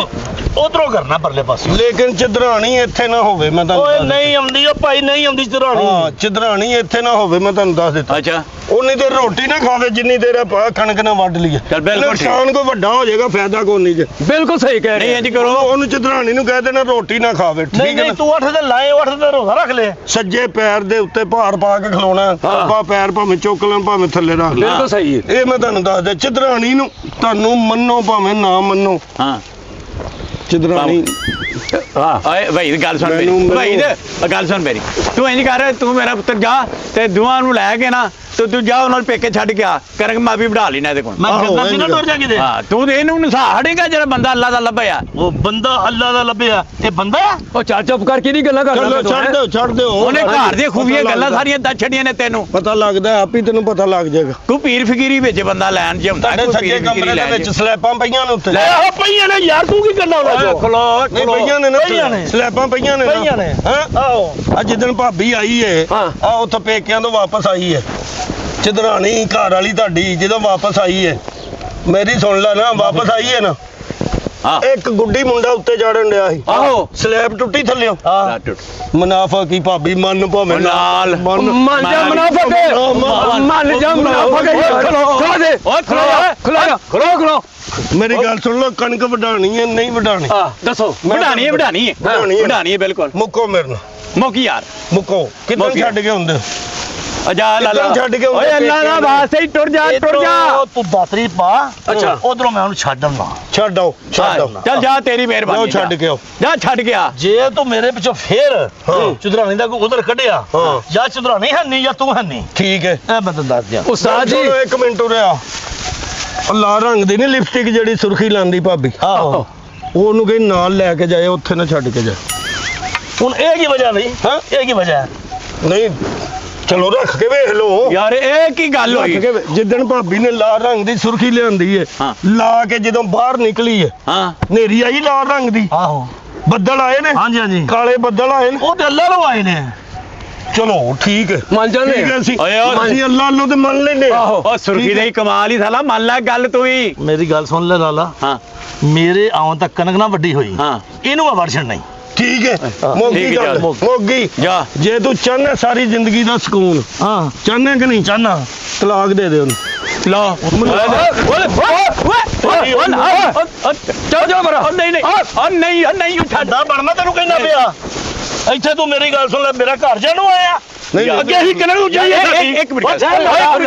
ਉਧਰੋਂ ਕਰਨਾ ਪਰਲੇ ਪਾਸੇ। ਲੇਕਿਨ ਚਿਦਰਾਣੀ ਇੱਥੇ ਨਾ ਹੋਵੇ, ਮੈਂ ਤੁਹਾਨੂੰ ਓਏ ਦੱਸ ਨਹੀਂ ਆਉਂਦੀ ਉਹ ਭਾਈ, ਨਹੀਂ ਆਉਂਦੀ ਚਰਾਣੀ। ਹਾਂ, ਚਿਦਰਾਣੀ ਇੱਥੇ ਨਾ ਹੋਵੇ, ਮੈਂ ਤੁਹਾਨੂੰ ਦੱਸ ਦਿੱਤਾ। ਅੱਛਾ ਉਨੀ ਦੇਰ ਰੋਟੀ ਨਾ ਖਾਵੇ ਜਿੰਨੀ ਦੇਰ ਆਪਾਂ ਕਣਕ ਨਾ ਵੱਢ ਲਈਏ। ਚੱਲ ਬਿਲਕੁਲ ਠੀਕ। ਨੁਕਸਾਨ ਕੋਈ ਵੱਡਾ ਹੋ ਜਾਏਗਾ, ਫਾਇਦਾ ਕੋਈ ਨਹੀਂ ਜੇ। ਬਿਲਕੁਲ ਸਹੀ ਕਹਿ ਨਹੀਂ ਰਹੇ ਇੰਜ ਕਰੋ ਉਹਨੂੰ ਚਿਦਰਾਣੀ ਨੂੰ ਕਹਿ ਦੇਣਾ ਰੋਟੀ ਨਾ ਖਾਵੇ, ਨਹੀਂ ਠੀਕ ਹੈ ਨਹੀਂ ਨਾ? ਤੂੰ 8 ਦਿਨ ਲਾਏ, 8 ਦਿਨ ਰੋਜ਼ਾ ਰੱਖ ਲੈ। ਸੱਜੇ ਪੈਰ ਦੇ ਉੱਤੇ ਭਾਰ ਪਾ ਕੇ ਖਲੋਣਾ, ਆਪਾਂ ਪੈਰ ਭਾਵੇਂ ਚੁੱਕ ਲਾਂ ਭਾਵੇਂ ਥੱਲੇ ਰੱਖ ਲਾਂ। ਬਿਲਕੁਲ ਸਹੀ ਹੈ। ਇਹ ਮੈਂ ਤੁਹਾਨੂੰ ਦੱਸਦਾ, ਚਿਦਰਾਣੀ ਨੂੰ ਤੁਹਾਨੂੰ ਮੰਨੋ ਭਾਵੇਂ ਨਾ ਮੰਨੋ, ਹਾਂ ਚਿਦਰਾਣੀ ਓਏ ਭਾਈ ਗੱਲ ਸੁਣ ਮੇਰੀ ਮੈਨੂੰ- ਭਾਈ ਗੱਲ ਸੁਣ ਮੇਰੀ ਤੂੰ ਇੰਜ ਕਰ ਤੂੰ ਮੇਰਾ ਪੁੱਤਰ ਜਾ ਤੇ ਦੋਵਾਂ ਨੂੰ ਲੈ ਕੇ ਨਾ ਤੂੰ ਜਾ ਉਹਨਾਂ ਨੂੰ ਪੇਕੇ ਛੱਡ ਕੇ ਆ ਕਣਕ ਮੈਂ ਵੀ ਵਢਾ ਲੈਣਾ ਇਹਦੇ ਕੋਲ ਮੈਂ ਆਹੋ, ਕਹਿੰਦਾ ਸੀ ਨਾ ਇੰਝ ਟੁਰ ਜਾ ਕਿਤੇ। ਹਾਂ ਤੂੰ ਤੇ ਇਹਨੂੰ ਨਸਾ ਹੜੇਗਾ ਜਿਹੜਾ ਬੰਦਾ ਅੱਲਾ ਦਾ ਲੱਭਿਆ ਉਹ ਬੰਦਾ ਅੱਲਾ ਦਾ ਲੱਭਿਆ, ਇਹ ਬੰਦਾ ਆ। ਉਹ ਚੱਲ ਚੁੱਪ ਕਰਕੇ ਨਹੀਂ ਗੱਲਾਂ ਕਰਦਾ ਚਲੋ ਛੱਡ ਦਿਓ ਉਹਨੇ ਘਰ ਦੀਆਂ ਖੂਬੀਆਂ ਪਤਾ ਗੱਲਾਂ ਲੱਗਦਾ। ਸਾਰੀਆਂ ਦੱਸ ਛੱਡੀਆਂ ਨੇ ਤੈਨੂੰ ਪਤਾ ਲੱਗਦਾ, ਆਪ ਹੀ ਤੈਨੂੰ ਪਤਾ ਲੱਗ ਜਾਏਗਾ। ਕੋਈ ਪੀਰ ਫਕੀਰੀ ਵਿੱਚ ਬੰਦਾ ਲੈਣ ਜੇ ਹੁੰਦਾ ਸਾਡੇ ਕੋਈ ਸੱਜੇ ਪੀਰ ਕਮਰੇ ਫਕੀਰੀ ਦੇ ਲੈਣ ਵਿੱਚ ਸਲੈਬਾਂ ਪਈਆਂ ਨੇ ਉੱਤੇ। ਆਹ ਪਈਆਂ ਨੇ ਯਾਰ, ਤੂੰ ਕੀ ਕਰਨਾ ਉਹਨਾਂ ਚੋਂ? ਨਹੀਂ ਪਈਆਂ ਨੇ ਨਾ, ਪਈਆਂ ਨੇ। ਸਲੈਬਾਂ ਪਈਆਂ ਨੇ ਨਾ। ਪਈਆਂ ਨੇ। ਹਾਂ ਆਹੋ ਆ ਜਿੱਦਣ ਭਾਬੀ ਆਈ ਏ, ਹਾਂ। ਆ ਉੱਥੋਂ ਪੇਕਿਆਂ ਤੋਂ ਵਾਪਸ ਆਈ ਏ, ਚਿਦਰਾਣੀ ਘਰ ਵਾਲੀ ਤੁਹਾਡੀ ਜਦੋਂ ਵਾਪਸ ਆਈ ਏ, ਮੇਰੀ ਸੁਣ ਲੈ ਨਾ, ਵਾਪਸ ਆਈ ਏ ਨਾ, ਹਾਂ ਇੱਕ ਗੁੱਡੀ ਮੁੰਡਾ ਉੱਤੇ ਚੜਨ ਡਿਆ ਸੀ, ਆਹੋ ਸਲੈਬ ਟੁੱਟੀ ਥੱਲਿਓ। ਹਾਂ ਮੁਨਾਫਕ ਹੀ ਭਾਬੀ ਮੰਨ ਭਾਵੇਂ ਨਾ ਨਾਲ। ਮੰਨ ਜਾ ਮੁਨਾਫਕ ਮੰਨ ਜਾ ਮੁਨਾਫਕ ਖਲੋ ਦੇ ਓਏ ਖਲੋ ਖਲੋ ਮੇਰੀ ਗੱਲ ਸੁਣ ਲਓ, ਕਣਕ ਵਢਾਣੀ ਹੈ ਨਹੀਂ ਵਢਾਣੀ? ਹਾਂ ਦੱਸੋ ਵਢਾਣੀ ਹੈ ਵਢਾਣੀ ਹੈ। ਵਢਾਣੀ ਹੈ ਬਿਲਕੁਲ ਮੁੱਕੋ ਮੇਰੇ ਨਾਲ, ਮੋਕੀ ਯਾਰ ਮੁੱਕੋ ਕਿੱਦਾਂ ਮੁੱਕ ਛੱਡ ਕੇ ਹੁੰਦੇ? ਜਾ ਲਾਲਾ ਇੱਧਰ ਛੱਡ ਕੇ ਆਉਂਦਾ ਓਏ ਅੱਲਾ ਦਾ ਵਾਸਤੇ ਹੀ ਟੁਰ ਜਾ ਇੱਧਰੋਂ ਤੂੰ ਦਾਤਰੀ ਪਾ ਅੱਛਾ। ਉਧਰੋਂ ਮੈਂ ਉਹਨੂੰ ਛੱਡ ਆਉਣਾ। ਛੱਡ ਆਓ ਛੱਡ ਆਓ ਚੱਲ ਜਾ ਤੇਰੀ ਮਿਹਰਬਾਨੀ ਜਾਓ ਛੱਡ ਕੇ ਆਓ ਜਾ ਛੱਡ ਗਿਆ ਜੇ ਤੂੰ ਮੇਰੇ ਪਿੱਛੋਂ ਫੇਰ ਚੁਦਰਾਣੀ ਦਾ ਕੋਈ ਉਧਰ ਕੱਢਿਆ ਹਾਂ। ਜਾਂ ਚੁਦਰਾਣੀ ਹੈ ਨਹੀਂ ਜਾਂ ਤੂੰ ਹੈ ਨਹੀਂ, ਠੀਕ ਹੈ ਇਹ ਮੈਂ ਤੈਨੂੰ ਦੱਸ ਦਿਆਂ। ਉਸਤਾਦ ਜੀ ਚਲੋ ਇੱਕ ਮਿੰਟ ਉਰਿਆ ਉਹ ਲਾਲ ਰੰਗ ਦੀ ਨਹੀਂ ਲਿਪਸਟਿਕ ਜਿਹੜੀ ਸੁਰਖੀ ਲਾਂਦੀ ਭਾਬੀ ਆਹੋ ਉਹਨੂੰ ਕਹੀ ਨਾਲ ਲੈ ਕੇ ਜਾਏ ਉੱਥੇ ਨਾ ਛੱਡ ਕੇ ਜਾਏ ਹੁਣ ਇਹ ਕੀ ਵਜ੍ਹਾ ਬਈ? ਹਾਂ? ਇਹ ਕੀ ਵਜ੍ਹਾ ਹੈ? ਨਹੀਂ ਚਲੋ ਰੱਖ ਕੇ ਵੇਖ ਲਓ ਯਾਰ ਇਹ ਕੀ ਗੱਲ ਹੋਈ ਰੱਖ ਕੇ ਜਿੱਦਣ ਭਾਬੀ ਨੇ ਲਾਲ ਰੰਗ ਦੀ ਸੁਰਖੀ ਲਿਆਂਦੀ ਏ ਹਾਂ। ਲਾ ਕੇ ਜਦੋਂ ਬਾਹਰ ਨਿਕਲੀ ਏ ਹਾਂ ਨੇਰੀ ਆਈ ਲਾਲ ਰੰਗ ਦੀ ਆਹੋ ਬੱਦਲ ਆਏ ਨੇ ਹਾਂਜੀ ਹਾਂਜੀ ਕਾਲੇ ਬੱਦਲ ਆਏ ਨੇ ਉਹ ਤੇ ਅੱਲਾ ਲਵਾਏ ਨੇ। ਚਲੋ ਠੀਕ ਹੈ ਮੰਨ ਜਾਂਦੇ ਠੀਕ ਹੈ ਅਸੀਂ ਓਏ ਓਏ। ਅਸੀਂ ਅੱਲਾਹ ਨੂੰ ਤੇ ਮੰਨ ਲੈਨੇ ਆਹੋ ਉਹ ਸੁਰਖੀ ਦਾ ਹੀ ਕਮਾਲ ਹੀ ਸਾਲਾ ਮੰਨ ਲੈ ਗੱਲ ਤੂੰ ਹੀ ਮੇਰੀ ਗੱਲ ਸੁਣ ਲੈ ਲਾਲਾ, ਹਾਂ ਮੇਰੇ ਆਉਣ ਤੱਕ ਕਣਕ ਨਾ ਵੱਡੀ ਹੋਈ, ਹਾਂ ਇਹਨੂੰ ਮੈਂ ਵੜ ਛੱਡਣਾ ਹੀ। ਠੀਕ ਹੈ ਠੀਕ ਮੋਗੀ ਹੈ, ਗੱਲ ਚੱਲ। ਮੋਗੀ ਜਾ ਜੇ ਤੂੰ ਚਾਹਨਾ ਸਾਰੀ ਜ਼ਿੰਦਗੀ ਦਾ ਸਕੂਨ ਹਾਂ ਚਾਹਨਾ ਕਿ ਨਹੀਂ ਚਾਹਨਾ ਤਲਾਕ ਦੇ ਦੇ ਉਹਨੂੰ ਲਾ ਚੱਲ ਜਾ ਮਰਾ ਨਹੀਂ ਨਹੀਂ ਨਹੀਂ ਛੱਡ ਠੰਡਾ ਬਣਨਾ ਤੈਨੂੰ ਕਹਿੰਦਾ ਪਿਆ। ਇੱਥੇ ਤੂੰ ਮੇਰੀ ਗੱਲ ਸੁਣ ਲੈ, ਮੇਰਾ ਘਰ ਜਾਣੂ ਆਇਆ ਨਹੀਂ ਅੱਗੇ ਹੀ ਕਿਹਨੇ ਨੂੰ ਜਾਈਏ ਸਾਡੀ ਇੱਕ ਮਿੰਟ ਅੱਗੇ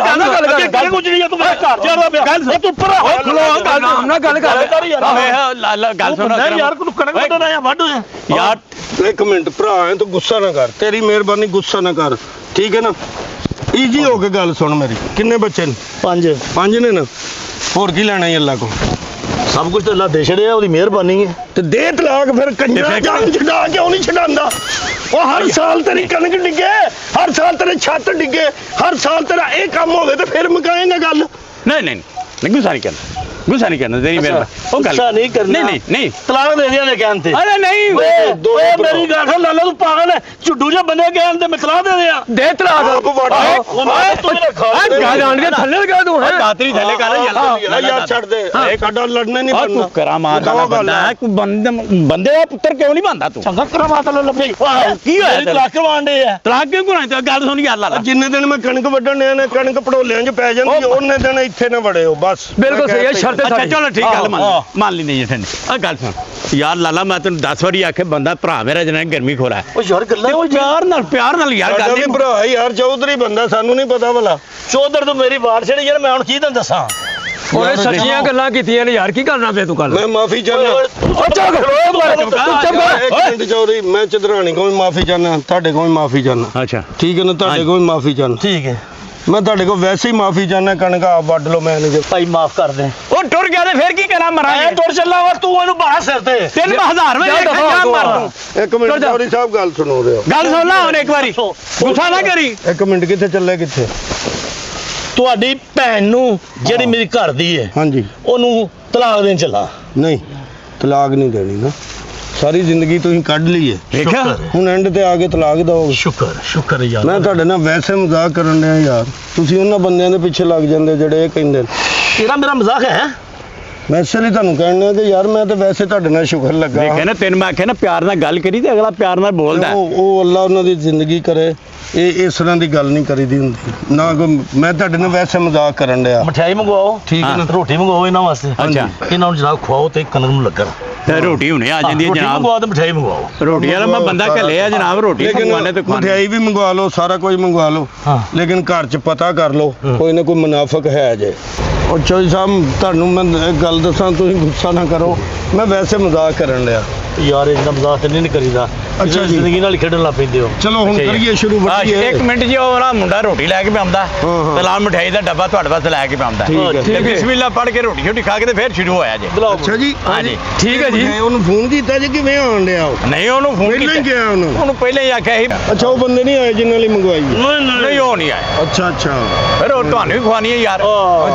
ਕਿਹਨੇ ਨੂੰ ਜਾਈਏ ਤੂੰ ਮੇਰਾ ਘਰ ਜਾਣਦਾ ਪਿਆ ਉਹ ਤੂੰ ਉੱਪਰ ਆ ਗੱਲ ਨਾਲ ਗੱਲ ਕਰ ਓਏ ਗੱਲ ਸੁਣ ਯਾਰ ਤੂੰ ਕਣਕ ਵੱਢਣ ਆਇਆ ਵੱਢ ਯਾਰ ਇੱਕ ਮਿੰਟ ਭਰਾ ਹੈ ਤੂੰ ਗੁੱਸਾ ਨਾ ਕਰ ਤੇਰੀ ਮਿਹਰਬਾਨੀ ਗੁੱਸਾ ਨਾ ਕਰ ਠੀਕ ਹੈ ਨਾ ਈਜੀ ਹੋ ਕੇ ਗੱਲ ਸੁਣ ਮੇਰੀ ਕਿੰਨੇ ਬੱਚੇ ਨੇ 5 5 ਨੇ ਨਾ ਹੋਰ ਕੀ ਲੈਣਾ ਈ ਅੱਲਾ ਕੋ ਸਭ ਕੁਝ ਤੇ ਅੱਲਾ ਦੇ ਛੜਿਆ, ਉਹਦੀ ਮਿਹਰਬਾਨੀ ਹੈ। ਤੇ ਦੇ ਤਲਾਕ ਫਿਰ ਕੰਜਰਾ ਜਾਨ ਛਡਾ ਕਿਉਂ ਨਹੀਂ ਛਡਾਂਦਾ ਉਹ ਹਰ ਸਾਲ ਤੇਰੀ ਕਣਕ ਡਿੱਗੇ ਹਰ ਸਾਲ ਤੇਰੇ ਛੱਤ ਡਿੱਗੇ ਹਰ ਸਾਲ ਤੇਰਾ ਇਹ ਕੰਮ ਹੋਵੇ ਤੇ ਫਿਰ ਮੁਕਾਏਗਾ ਗੱਲ ਨਹੀਂ ਨਹੀਂ ਗੁੱਸਾ ਨਹੀਂ ਕਰਨਾ ਤੇਰੀ ਮਿਹਰਬਾਨੀ ਉਹ ਗੱਲ ਗੁੱਸਾ ਨਹੀਂ ਕਰਨਾ। ਨਹੀਂ ਨਹੀਂ ਤਲਾਕ ਦੇ ਦਿਆਂ ਨੇ ਕਹਿਣ ਤੇ। ਅਰੇ ਨਹੀਂ ਓਏ ਮੇਰੀ ਗੱਲ ਸੁਣ ਲਾਲਾ, ਤੂੰ ਪਾਗਲ ਹੈ? ਝੁੱਡੂ ਜਿਹਾ ਬੰਦੇ ਕਹਿਣ ਤੇ ਮੈਂ ਤਲਾਕ ਦੇ ਦਿਆਂ? ਦੇ ਤਲਾਕ ਆਪ ਵੱਢ ਤੂੰ ਮੇਰਾ ਖਾ ਗੱਲ ਆਣ ਕੇ ਥੱਲੇ ਲਗਾ ਦੂੰ ਹੈ ਦਾਤਰੀ ਥੱਲੇ ਕਰ ਯਾਰ ਛੱਡ ਦੇ ਇਹ ਕਾਡਾ ਲੜਨਾ ਨਹੀਂ ਆ ਤੂੰ ਬਣਨਾ ਕਰਾਮਾਤ ਵਾਲਾ ਬੰਦਾ ਹੈ ਕੋਈ ਬੰਦੇ ਦਾ ਪੁੱਤਰ ਕਿਉਂ ਨਹੀਂ ਬਣਦਾ ਤੂੰ ਚੰਗਾ ਕਰਾਮਾਤ ਨਾਲ ਲੱਭੇ ਕੀ ਹੋਇਆ ਮੇਰੀ ਤਲਾਕ ਕਰਵਾਉਣ ਦੇ ਆ। ਤਲਾਕ ਕਿਉਂ ਕਰਾਇਆ ਤੇ ਗੱਲ ਸੁਣ ਯਾਰ ਲਾਲਾ ਜਿੰਨੇ ਦਿਨ ਮੈਂ ਕਣਕ ਵੱਢਣ ਨੇ ਕਣਕ ਪੜੋਲਿਆਂ 'ਚ ਪੈ ਜਾਂਦੀ ਉਹਨੇ ਦਿਨ ਇੱਥੇ ਨਾ ਵੜਿਓ ਬਸ ਬਿਲਕੁਲ ਸਹੀ ਹੈ, ਸ਼ਰਤ ਅੱਛਾ ਸਾਡੀ। ਚਲੋ ਠੀਕ ਗੱਲ ਮੰਨ ਲਈ ਨਹੀਂ ਠੰਡੀ ਆ ਗੱਲ ਸੁਣ ਯਾਰ ਲਾਲਾ ਮੈਂ ਤੈਨੂੰ 10 ਵਾਰੀ ਆਖੇ ਬੰਦਾ ਭਰਾ ਮੇਰਾ ਜਨਾ ਗਰਮੀ ਖੋਰਾ ਹੈ ਉਹ ਯਾਰ ਗੱਲਾਂ ਉਹ ਪਿਆਰ ਨਾਲ ਯਾਰ ਸਾਡਾ ਗੱਲ ਵੀ ਨਹੀਂ ਭਰਾ ਯਾਰ ਚੌਧਰੀ ਬੰਦਾ ਸਾਨੂੰ ਨਹੀਂ ਪਤਾ ਭਲਾ ਚੌਧਰ ਤੂੰ ਮੇਰੀ ਬਾੜ ਛੜੀ ਯਾਰ, ਮੈਂ ਹੁਣ ਕੀ ਤੈਨੂੰ ਦੱਸਾਂ? ਉਹਨੇ ਸੱਚੀਆਂ ਗੱਲਾਂ ਕੀਤੀਆਂ ਨੇ ਯਾਰ, ਕੀ ਕਰਨਾ ਫੇ ਤੂੰ ਕੱਲ ਮੈਂ ਮਾਫੀ ਚਾਹਨਾ ਇੱਕ ਮਿੰਟ ਚੌਧਰੀ ਮੈਂ ਚੰਦਰਾਣੀ ਕੋਲ ਮਾਫੀ ਚਾਹਨਾ ਤੁਹਾਡੇ ਕੋਲ ਮਾਫੀ ਚਾਹਨਾ ਅੱਛਾ ਠੀਕ ਹੈ ਨਾ ਤੁਹਾਡੇ ਕੋਲ ਮਾਫੀ ਚਾਹਨਾ ਠੀਕ ਹੈ ਮੈਂ ਤੁਹਾਡੇ ਕੋਲ ਵੈਸੇ ਹੀ ਮਾਫੀ ਚਾਹਨਾ ਕਣਕ ਆਪ ਵੱਢ ਲਓ ਮੈਂ ਨਹੀਂ ਭਾਈ ਮਾਫ ਕਰ ਦੇ। ਉਹ ਟੁਰ ਗਿਆ ਤੇ ਫਿਰ ਕੀ ਕਰਾਂ ਮੈਂ ਮਰਾਂਗੇ ਟੁਰ ਚੱਲਾ ਵਾ, ਤੂੰ ਇਹਨੂੰ ਬਾਹਰ ਸਿਰ ਤੇ। 3000 ਵੇ ਮਾਰ ਦੂੰ ਇੱਕ ਮਿੰਟ ਚੌਧਰੀ ਸਾਹਿਬ ਗੱਲ ਸੁਣੋ ਰਿਓ ਗੱਲ ਸੁਣ ਲੈ ਹੁਣ ਇੱਕ ਵਾਰੀ ਗੁੱਸਾ ਨਾ ਕਰੀ ਇੱਕ ਮਿੰਟ ਕਿੱਥੇ ਚੱਲੇ ਕਿੱਥੇ ਤੁਹਾਡੀ ਭੈਣ ਨੂੰ ਜਿਹੜੀ ਮੇਰੀ ਘਰ ਦੀ ਹੈ ਹਾਂਜੀ ਉਹਨੂੰ ਤਲਾਕ ਦੇਣ ਚੱਲਾ। ਨਹੀਂ ਤਲਾਕ ਨਹੀਂ ਦੇਣੀ ਨਾ ਸਾਰੀ ਜ਼ਿੰਦਗੀ ਤੁਸੀਂ ਕੱਢ ਲਈ ਹੈ ਵੇਖਿਆ ਹੁਣ ਐਂਡ ਤੇ ਆ ਕੇ ਤਲਾਕ ਦਿਓ ਸ਼ੁਕਰ ਯਾਰ। ਮੈਂ ਤੁਹਾਡੇ ਨਾਲ ਵੈਸੇ ਮਜ਼ਾਕ ਕਰਨ ਡਿਆ ਯਾਰ ਤੁਸੀਂ ਉਹਨਾਂ ਬੰਦਿਆਂ ਦੇ ਪਿੱਛੇ ਲੱਗ ਜਾਂਦੇ ਜਿਹੜੇ ਇਹ ਕਹਿੰਦੇ ਨੇ ਤੇਰਾ ਮੇਰਾ ਮਜ਼ਾਕ ਹੈ? ਮੈਂ ਇਸ ਲਈ ਤੁਹਾਨੂੰ ਕਹਿਣਾ ਕਿ ਯਾਰ ਮੈਂ ਤਾਂ ਵੈਸੇ ਤੁਹਾਡੇ ਨਾਲ ਸ਼ੁਕਰ ਲੱਗਾ ਵੇਖਿਆ ਨਾ ਤੈਨੂੰ ਮੈਂ ਆਖਿਆ ਨਾ ਪਿਆਰ ਨਾਲ ਗੱਲ ਕਰੀ ਤੇ ਅਗਲਾ ਪਿਆਰ ਨਾਲ ਬੋਲਦਾ ਉਹ ਅੱਲਾ ਉਹਨਾਂ ਦੀ ਜ਼ਿੰਦਗੀ ਕਰੇ ਇਹ ਇਸ ਤਰ੍ਹਾਂ ਦੀ ਗੱਲ ਨਹੀਂ ਕਰੀਦੀ ਹੁੰਦੀ ਨਾ ਕੋਈ ਮੈਂ ਤੁਹਾਡੇ ਨਾਲ ਵੈਸੇ ਮਜ਼ਾਕ ਕਰਨ ਡਿਆ ਮਠਿਆਈ ਮੰਗਵਾਓ, ਠੀਕ ਹੈ ਨਾ ਰੋਟੀ ਮੰਗਵਾਓ ਇਹਨਾਂ ਵਾਸਤੇ। ਅੱਛਾ। ਇਹਨਾਂ ਨੂੰ ਜਨਾਬ ਖਵਾਓ ਤੇ ਕਣਕ ਨੂੰ ਲੱਗਣ। ਤੇ ਰੋਟੀ ਹੁਣੇ ਆ ਜਾਂਦੀ ਹੈ ਰੋਟੀ ਜਨਾਬ ਮੰਗਵਾਓ ਤੇ ਮਠਿਆਈ ਮੰਗਵਾਓ। ਰੋਟੀ ਵਾਲਾ ਮੈਂ ਬੰਦਾ ਘੱਲਿਆ ਜਨਾਬ ਰੋਟੀ ਮੰਗਵਾਣੇ ਤੇ ਖਵਾਣੇ ਮਠਿਆਈ ਵੀ ਮੰਗਵਾ ਲਓ ਸਾਰਾ ਕੁਝ ਮੰਗਵਾ ਲਓ ਹਾਂ। ਲੇਕਿਨ ਘਰ 'ਚ ਪਤਾ ਕਰ ਲਓ ਕੋਈ ਨਾ ਕੋਈ ਮੁਨਾਫਿਕ ਹੈ ਜੇ ਉਹ ਚੌਧਰੀ ਸਾਹਿਬ ਤੁਹਾਨੂੰ ਮੈਂ ਇੱਕ ਗੱਲ ਦੱਸਾਂ ਤੁਸੀਂ ਗੁੱਸਾ ਨਾ ਕਰੋ ਮੈਂ ਵੈਸੇ ਮਜ਼ਾਕ ਕਰਨ ਡਿਆ ਯਾਰ ਇਹਨਾਂ ਮਜ਼ਾਕ ਤੇ ਨਹੀਂ ਕਰੀਦਾ। ਅੱਛਾ ਜੀ। ਜ਼ਿੰਦਗੀ ਨਾਲ ਹੀ ਖੇਡਣ ਲੱਗ ਪੈਂਦੇ ਹੋ। ਚਲੋ ਹੁਣ ਕਰੀਏ ਸ਼ੁਰੂ ਵੱਡੀਏ ਇੱਕ ਮਿੰਟ ਜੀ ਉਹ ਵਾਲਾ ਮੁੰਡਾ ਰੋਟੀ ਲੈ ਕੇ ਪਿਆਉਂਦਾ ਹਾਂ। ਤੇ ਨਾਲ ਮਠਿਆਈ ਦਾ ਡੱਬਾ ਤੁਹਾਡੇ ਵਾਸਤੇ ਲੈ ਕੇ ਪਿਆਉਂਦਾ ਠੀਕ ਹੈ। ਤੇ ਬਿਸਮਿਲ੍ਲਾ ਪੜ੍ਹ ਕੇ ਰੋਟੀ ਛੋਟੀ ਖਾ ਕੇ ਤੇ ਫਿਰ ਸ਼ੁਰੂ ਹੋਇਆ ਜੇ ਅੱਛਾ ਜੀ ਹਾਂਜੀ ਠੀਕ ਹੈ ਜੀ। ਮੈਂ ਉਹਨੂੰ ਫੋਨ ਕੀਤਾ ਜੇ ਕਿਵੇਂ ਆਉਣ ਡਿਆ ਉਹ ਨਹੀਂ ਉਹਨੂੰ ਫੋਨ ਪਹਿਲਾਂ ਹੀ ਕੀਤਾ ਗਿਆ ਉਹਨੂੰ ਉਹਨੂੰ ਪਹਿਲਾਂ ਹੀ ਆਖਿਆ ਸੀ ਅੱਛਾ ਉਹ ਬੰਦੇ ਨਹੀਂ ਆਏ ਜਿਨ੍ਹਾਂ ਲਈ ਮੰਗਵਾਈ ਹੈ? ਨਹੀਂ ਉਹ ਨਹੀਂ ਆਇਆ ਅੱਛਾ ਅੱਛਾ ਫਿਰ ਉਹ ਤੁਹਾਨੂੰ ਵੀ ਖਵਾਣੀ ਹੈ ਯਾਰ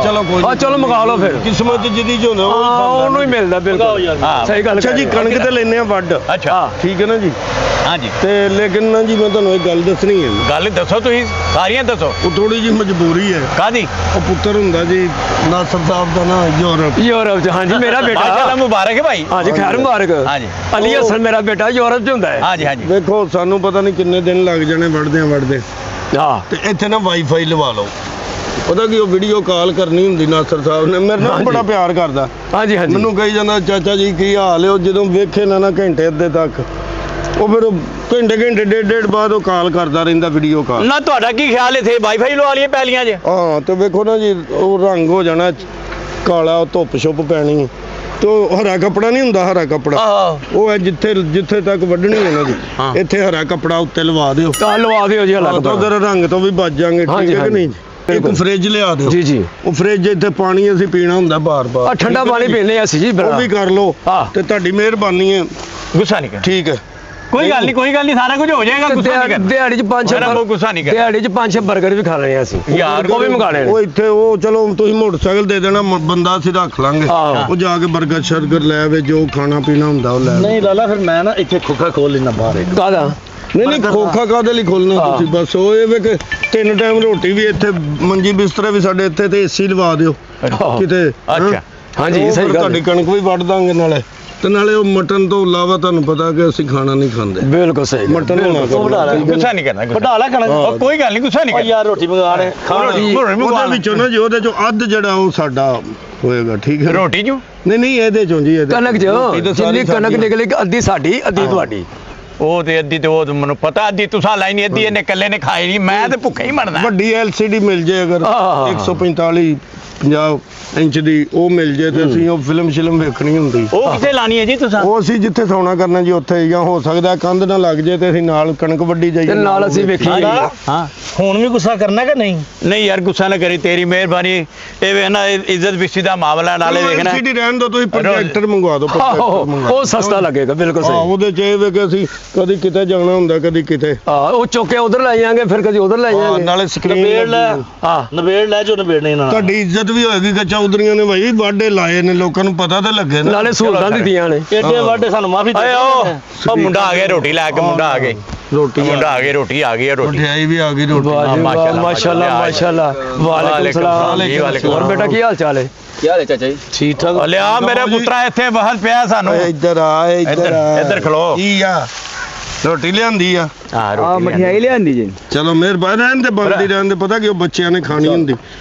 ਚਲੋ ਕੋਈ ਆ ਚਲੋ ਮੰਗਾ ਲਓ ਫਿਰ। ਕਿਸਮਤ ਜਿਹਦੀ ਜੋ ਨਾ ਹਾਂ ਉਹਨੂੰ ਹੀ ਮਿਲਦਾ ਬਿਲਕੁਲ ਹਾਂ। ਸਹੀ ਗੱਲ ਅੱਛਾ ਜੀ ਕਣਕ ਤੇ ਲੈਨੇ ਆ ਵੱਢ ਅੱਛਾ ਠੀਕ ਹੈ ਨਾ ਜੀ ਹਾਂਜੀ ਤੇ ਲੇਕਿਨ ਨਾ ਜੀ ਮੈਂ ਤੁਹਾਨੂੰ ਇੱਕ ਗੱਲ ਦੱਸਣੀ ਹੈ ਗੱਲ ਦੱਸੋ ਤੁਸੀਂ ਸਾਰੀਆਂ ਦੱਸੋ ਉਹ ਥੋੜੀ ਜਿਹੀ ਮਜਬੂਰੀ ਹੈ ਕਾਦੀ ਉਹ ਪੁੱਤਰ ਹੁੰਦਾ ਜੀ ਨਾਸਰ ਸਾਹਿਬ ਦਾ ਨਾ ਯੂਰਪ ਯੂਰਪ ਚ ਹਾਂਜੀ ਮੇਰਾ ਮਾਸ਼ਾਅੱਲਾ ਬੇਟਾ ਮੁਬਾਰਕ ਹੈ ਭਾਈ ਹਾਂਜੀ ਖੈਰ ਮੁਬਾਰਕ ਹਾਂਜੀ। ਅਲੀ ਹਸਨ ਮੇਰਾ ਬੇਟਾ ਯੂਰਪ ਚ ਹੁੰਦਾ ਹੈ ਹਾਂਜੀ ਹਾਂਜੀ ਵੇਖੋ ਸਾਨੂੰ ਪਤਾ ਨਹੀਂ ਕਿੰਨੇ ਦਿਨ ਲੱਗ ਜਾਣੇ ਵੱਢਦੇ ਹਾਂ ਤੇ ਇੱਥੇ ਨਾ ਵਾਈਫਾਈ ਲਵਾ ਲਓ ਉਹਦਾ ਕੀ ਉਹ ਵੀਡੀਓ ਕਾਲ ਕਰਨੀ ਹੁੰਦੀ ਨਾਸਰ ਸਾਹਿਬ ਨੇ ਮੇਰੇ ਨਾਲ ਹਾਂਜੀ। ਬੜਾ ਪਿਆਰ ਕਰਦਾ ਹਾਂਜੀ ਹਾਂਜੀ ਮੈਨੂੰ ਕਹੀ ਜਾਂਦਾ ਚਾਚਾ ਜੀ ਕੀ ਹਾਲ ਹੈ ਉਹ ਜਦੋਂ ਵੇਖੇ ਨਾ ਘੰਟੇ ਅੱਧੇ ਤੱਕ ਉਹ ਫਿਰ ਘੰਟੇ ਡੇਢ ਬਾਅਦ ਉਹ ਕਾਲ ਕਰਦਾ ਰਹਿੰਦਾ, ਵੀਡੀਓ ਕਾਲ। ਨਾ ਤੁਹਾਡਾ ਕੀ ਖਿਆਲ ਇੱਥੇ ਵਾਈਫਾਈ ਲਵਾ ਲਈਏ ਪੈਲੀਆਂ 'ਚ? ਹਾਂ ਤੇ ਵੇਖੋ ਨਾ ਜੀ, ਉਹ ਰੰਗ ਹੋ ਜਾਣਾ ਕਾਲਾ, ਉਹ ਧੁੱਪ ਛੁੱਪ ਪੈਣੀ ਤੇ ਉਹ ਹਰਾ ਕੱਪੜਾ ਨਹੀਂ ਹੁੰਦਾ, ਹਰਾ ਕੱਪੜਾ ਉਹ ਹੈ ਜਿੱਥੇ ਤੱਕ ਵੱਢਣੀ ਹੈ ਨਾ ਜੀ, ਇੱਥੇ ਹਰਾ ਕੱਪੜਾ ਉੱਤੇ ਲਵਾ ਦਿਓ, ਤਾਂ ਲਵਾ ਦਿਓ ਜੀ ਤਾਂ ਉਧਰ ਰੰਗ ਤੋਂ ਵੀ ਬਚ ਜਾਾਂਗੇ, ਠੀਕ ਹੈ ਕਿ ਨਹੀਂ? ਇੱਕ ਫ੍ਰਿਜ ਲਿਆ ਦਿਓ ਜੀ। ਉਹ ਫ੍ਰਿਜ ਇੱਥੇ ਪਾਣੀ ਅਸੀਂ ਪੀਣਾ ਹੁੰਦਾ ਬਾਰ-ਬਾਰ, ਠੰਡਾ ਪਾਣੀ ਪੀਂਦੇ ਅਸੀਂ ਜੀ, ਉਹ ਵੀ ਕਰ ਲਓ ਤੇ ਤੁਹਾਡੀ ਮਿਹਰਬਾਨੀ ਹੈ। ਗੁੱਸਾ ਨਹੀਂ ਕਰ, ਠੀਕ ਹੈ, ਕੋਈ ਗੱਲ ਨਹੀਂ, ਸਾਰਾ ਕੁਝ ਹੋ ਜਾਏਗਾ। ਗੁੱਸਾ ਨਹੀਂ ਕਰ, ਦਿਹਾੜੀ 'ਚ 5-6 ਗੁੱਸਾ ਨਹੀਂ ਕਰ, ਦਿਹਾੜੀ 'ਚ 5-6 버ਗਰ ਵੀ ਖਾ ਲੈਣੇ ਅਸੀਂ ਯਾਰ, ਉਹ ਵੀ ਮੰਗਾ ਲੈਣੇ। ਉਹ ਇੱਥੇ ਉਹ ਚਲੋ ਤੁਸੀਂ ਮੋਟਰਸਾਈਕਲ ਦੇ ਦੇਣਾ, ਬੰਦਾ ਅਸੀਂ ਰੱਖ ਲਾਂਗੇ, ਉਹ ਜਾ ਕੇ 버ਗਰ ਸ਼ਰਗਰ ਲੈ ਆਵੇ, ਜੋ ਖਾਣਾ ਪੀਣਾ ਹੁੰਦਾ ਉਹ ਲੈ। ਨਹੀਂ ਲਾਲਾ, ਫਿਰ ਮੈਂ ਨਾ ਇੱਥੇ ਖੋਖਾ ਖੋਲ ਲੈਣਾ ਬਾਹਰ। ਕਾਹਦਾ? ਨਹੀਂ ਖੋਖਾ ਕਾਹਦੇ ਲਈ ਖੋਲਣਾ ਤੁਸੀਂ? ਬਸ ਉਹ ਇਹ ਵੇ ਕਿ 3 ਟਾਈਮ ਰੋਟੀ ਵੀ ਇੱਥੇ, ਮੰਜੀ ਬਿਸਤਰਾ ਵੀ ਸਾਡੇ ਇੱਥੇ, ਤੇ ਏਸੀ ਲਵਾ ਦਿਓ ਕਿਤੇ। ਅੱਛਾ, ਹਾਂਜੀ ਸਹੀ ਗੱਲ। ਤੁਹਾਡੀ ਕਣਕ ਵੀ ਵੱਢ ਦਾਂਗੇ ਨਾਲੇ, ਤੇ ਨਾਲੇ ਉਹ ਮਟਨ ਤੋਂ ਇਲਾਵਾ ਤੁਹਾਨੂੰ ਪਤਾ ਕਿ ਅਸੀਂ ਖਾਣਾ ਨਹੀਂ ਖਾਂਦੇ। ਬਿਲਕੁਲ ਸਹੀ। ਮਟਨ ਹੋਣਾ ਗੁੱਸਾ ਨਹੀਂ ਕਰਨਾ, ਵਡਾ ਲੈ ਕਣਕ। ਕੋਈ ਗੱਲ ਨਹੀਂ, ਗੁੱਸਾ ਨਹੀਂ ਕਰ ਯਾਰ, ਰੋਟੀ ਮੰਗਾ ਲੈ ਉਹਦੇ ਵਿੱਚੋਂ ਨਾ ਜੀ, ਉਹਦੇ ਚੋਂ ਅੱਧ ਜਿਹੜਾ ਉਹ ਸਾਡਾ ਹੋਏਗਾ, ਠੀਕ ਹੈ? ਰੋਟੀ ਚੋਂ ਨਹੀਂ ਇਹਦੇ ਚੋਂ ਜੀ, ਇਹਦੇ ਕਣਕ ਜਿੰਨੀ ਕਣਕ ਨਿਕਲੇਗੀ ਅੱਧੀ ਸਾਡੀ, ਅੱਧੀ ਤੁਹਾਡੀ। ਉਹ ਤੇ ਅੱਧੀ ਤੇ ਉਹ ਮੈਨੂੰ ਪਤਾ, ਅੱਧੀ ਤੁਸੀਂ ਲਾਈ ਨਹੀਂ, ਅੱਧੀ ਇਹਨੇ ਇਕੱਲੇ ਨੇ ਖਾਈ ਨਹੀਂ, ਮੈਂ ਤੇ ਭੁੱਖਾ ਹੀ ਮਰਨਾ। ਵੱਡੀ LCD ਮਿਲ ਜੇ ਅਗਰ 145-50 ਇੰਚ ਦੀ, ਉਹ ਮਿਲ ਜੇ ਤੇ ਅਸੀਂ ਉਹ ਫਿਲਮ ਵੇਖਣੀ ਹੁੰਦੀ। ਉਹ ਕਿੱਥੇ ਲਾਣੀ ਹੈ ਜੀ ਤੁਸੀਂ? ਉਹ ਅਸੀਂ ਜਿੱਥੇ ਸੌਣਾ ਕਰਨਾ ਜੀ ਉੱਥੇ, ਜਾਂ ਹੋ ਸਕਦਾ ਕੰਧ ਨਾ ਲੱਗ ਜੇ ਤੇ ਅਸੀਂ ਨਾਲ ਕਣਕ ਵੱਢੀ ਜਾਈਏ, ਤੇ ਨਾਲ ਅਸੀਂ ਵੇਖੀਏ। ਹਾਂ, ਹੁਣ ਵੀ ਗੁੱਸਾ ਕਰਨਾ ਕਿ ਨਹੀਂ? ਨਹੀਂ ਯਾਰ, ਗੁੱਸਾ ਨਾ ਕਰੀ, ਤੇਰੀ ਮਿਹਰਬਾਨੀ। ਇਹ ਵੇ ਨਾ, ਇੱਜ਼ਤ ਬਿਸਤੀ ਦਾ ਮਾਮਲਾ, ਨਾਲੇ ਵੇਖਣਾ। LCD ਰਹਿਣ ਦੋ, ਤੁਸੀਂ ਪ੍ਰੋਜੈਕਟਰ ਮੰਗਵਾ ਦਿਓ, ਉਹ ਸਸਤਾ ਲੱਗੇਗਾ, ਬਿਲਕੁਲ ਸਹੀ। ਉਹਦੇ ਚ ਇਹ ਵੇ ਕਿ ਅਸੀਂ ਕਦੀ ਕਿਤੇ ਜਾਣਾ ਹੁੰਦਾ, ਕਦੀ ਕਿਤੇ, ਉਹ ਚੁੱਕ ਕੇ ਉਧਰ ਲੈ ਜਾਾਂਗੇ, ਫਿਰ ਕਦੀ ਉਧਰ ਲੈ ਜਾਾਂਗੇ। ਨਾਲੇ ਸਕਰੀਨ ਨਵੇੜ ਲੈ ਜੋ ਨਵੇੜਨੇ ਨਾਲ। ਤੁਹਾਡੀ ਇੱਜ਼ਤ ਵੀ ਹੋਏਗੀ ਕਿ ਚੌਧਰੀਆਂ ਨੇ ਭਾਈ ਵਾਢੇ ਲਾਏ ਨੇ, ਲੋਕਾਂ ਨੂੰ ਪਤਾ ਤਾਂ ਲੱਗੇ ਨਾ, ਨਾਲੇ ਸਹੂਲਤਾਂ ਦਿੱਤੀਆਂ ਨੇ। ਏਡੇ ਵਾਢੇ ਸਾਨੂੰ ਮਾਫੀ ਦੇ। ਉਹ ਮੁੰਡਾ ਆ ਗਿਆ ਰੋਟੀ ਲੈ ਕੇ, ਮੁੰਡਾ ਆ ਗਿਆ, ਮੁੰਡਾ ਆ ਗਿਆ, ਰੋਟੀ ਆ ਗਈ, ਰੋਟੀ ਮਠਿਆਈ ਵੀ ਆ ਗਈ, ਰੋਟੀ। ਮਾਸ਼ਾਅੱਲਾ ਮਾਸ਼ਾਅੱਲਾ। ਵਾਲੇਕੁਮ ਸਲਾਮ। ਹੋਰ ਬੇਟਾ ਕੀ ਹਾਲ ਚਾਲ ਹੈ? ਕੀ ਹਾਲ ਹੈ ਚਾਚਾ ਜੀ? ਠੀਕ ਠਾਕ। ਲਿਆ ਮੇਰੇ ਪੁੱਤਰਾ, ਇੱਥੇ ਬਹਲ ਪਿਆ ਸਾਨੂੰ। ਇੱਧਰ ਆ, ਇੱਧਰ ਖਲੋ। ਕੀ ਆ? ਰੋਟੀ ਲਿਆਂਦੀ ਆ। ਹਾਂ, ਮਠਿਆਈ ਲਿਆਂਦੀ ਜੀ। ਚਲੋ ਮਿਹਰਬਾਨੀ, ਰਹਿਣ ਦੇ, ਬਣਦੀ ਰਹਿਣ ਦੇ, ਪਤਾ ਕਿ ਉਹ ਬੱਚਿਆਂ ਨੇ ਖਾਣੀ ਹੁੰਦੀ।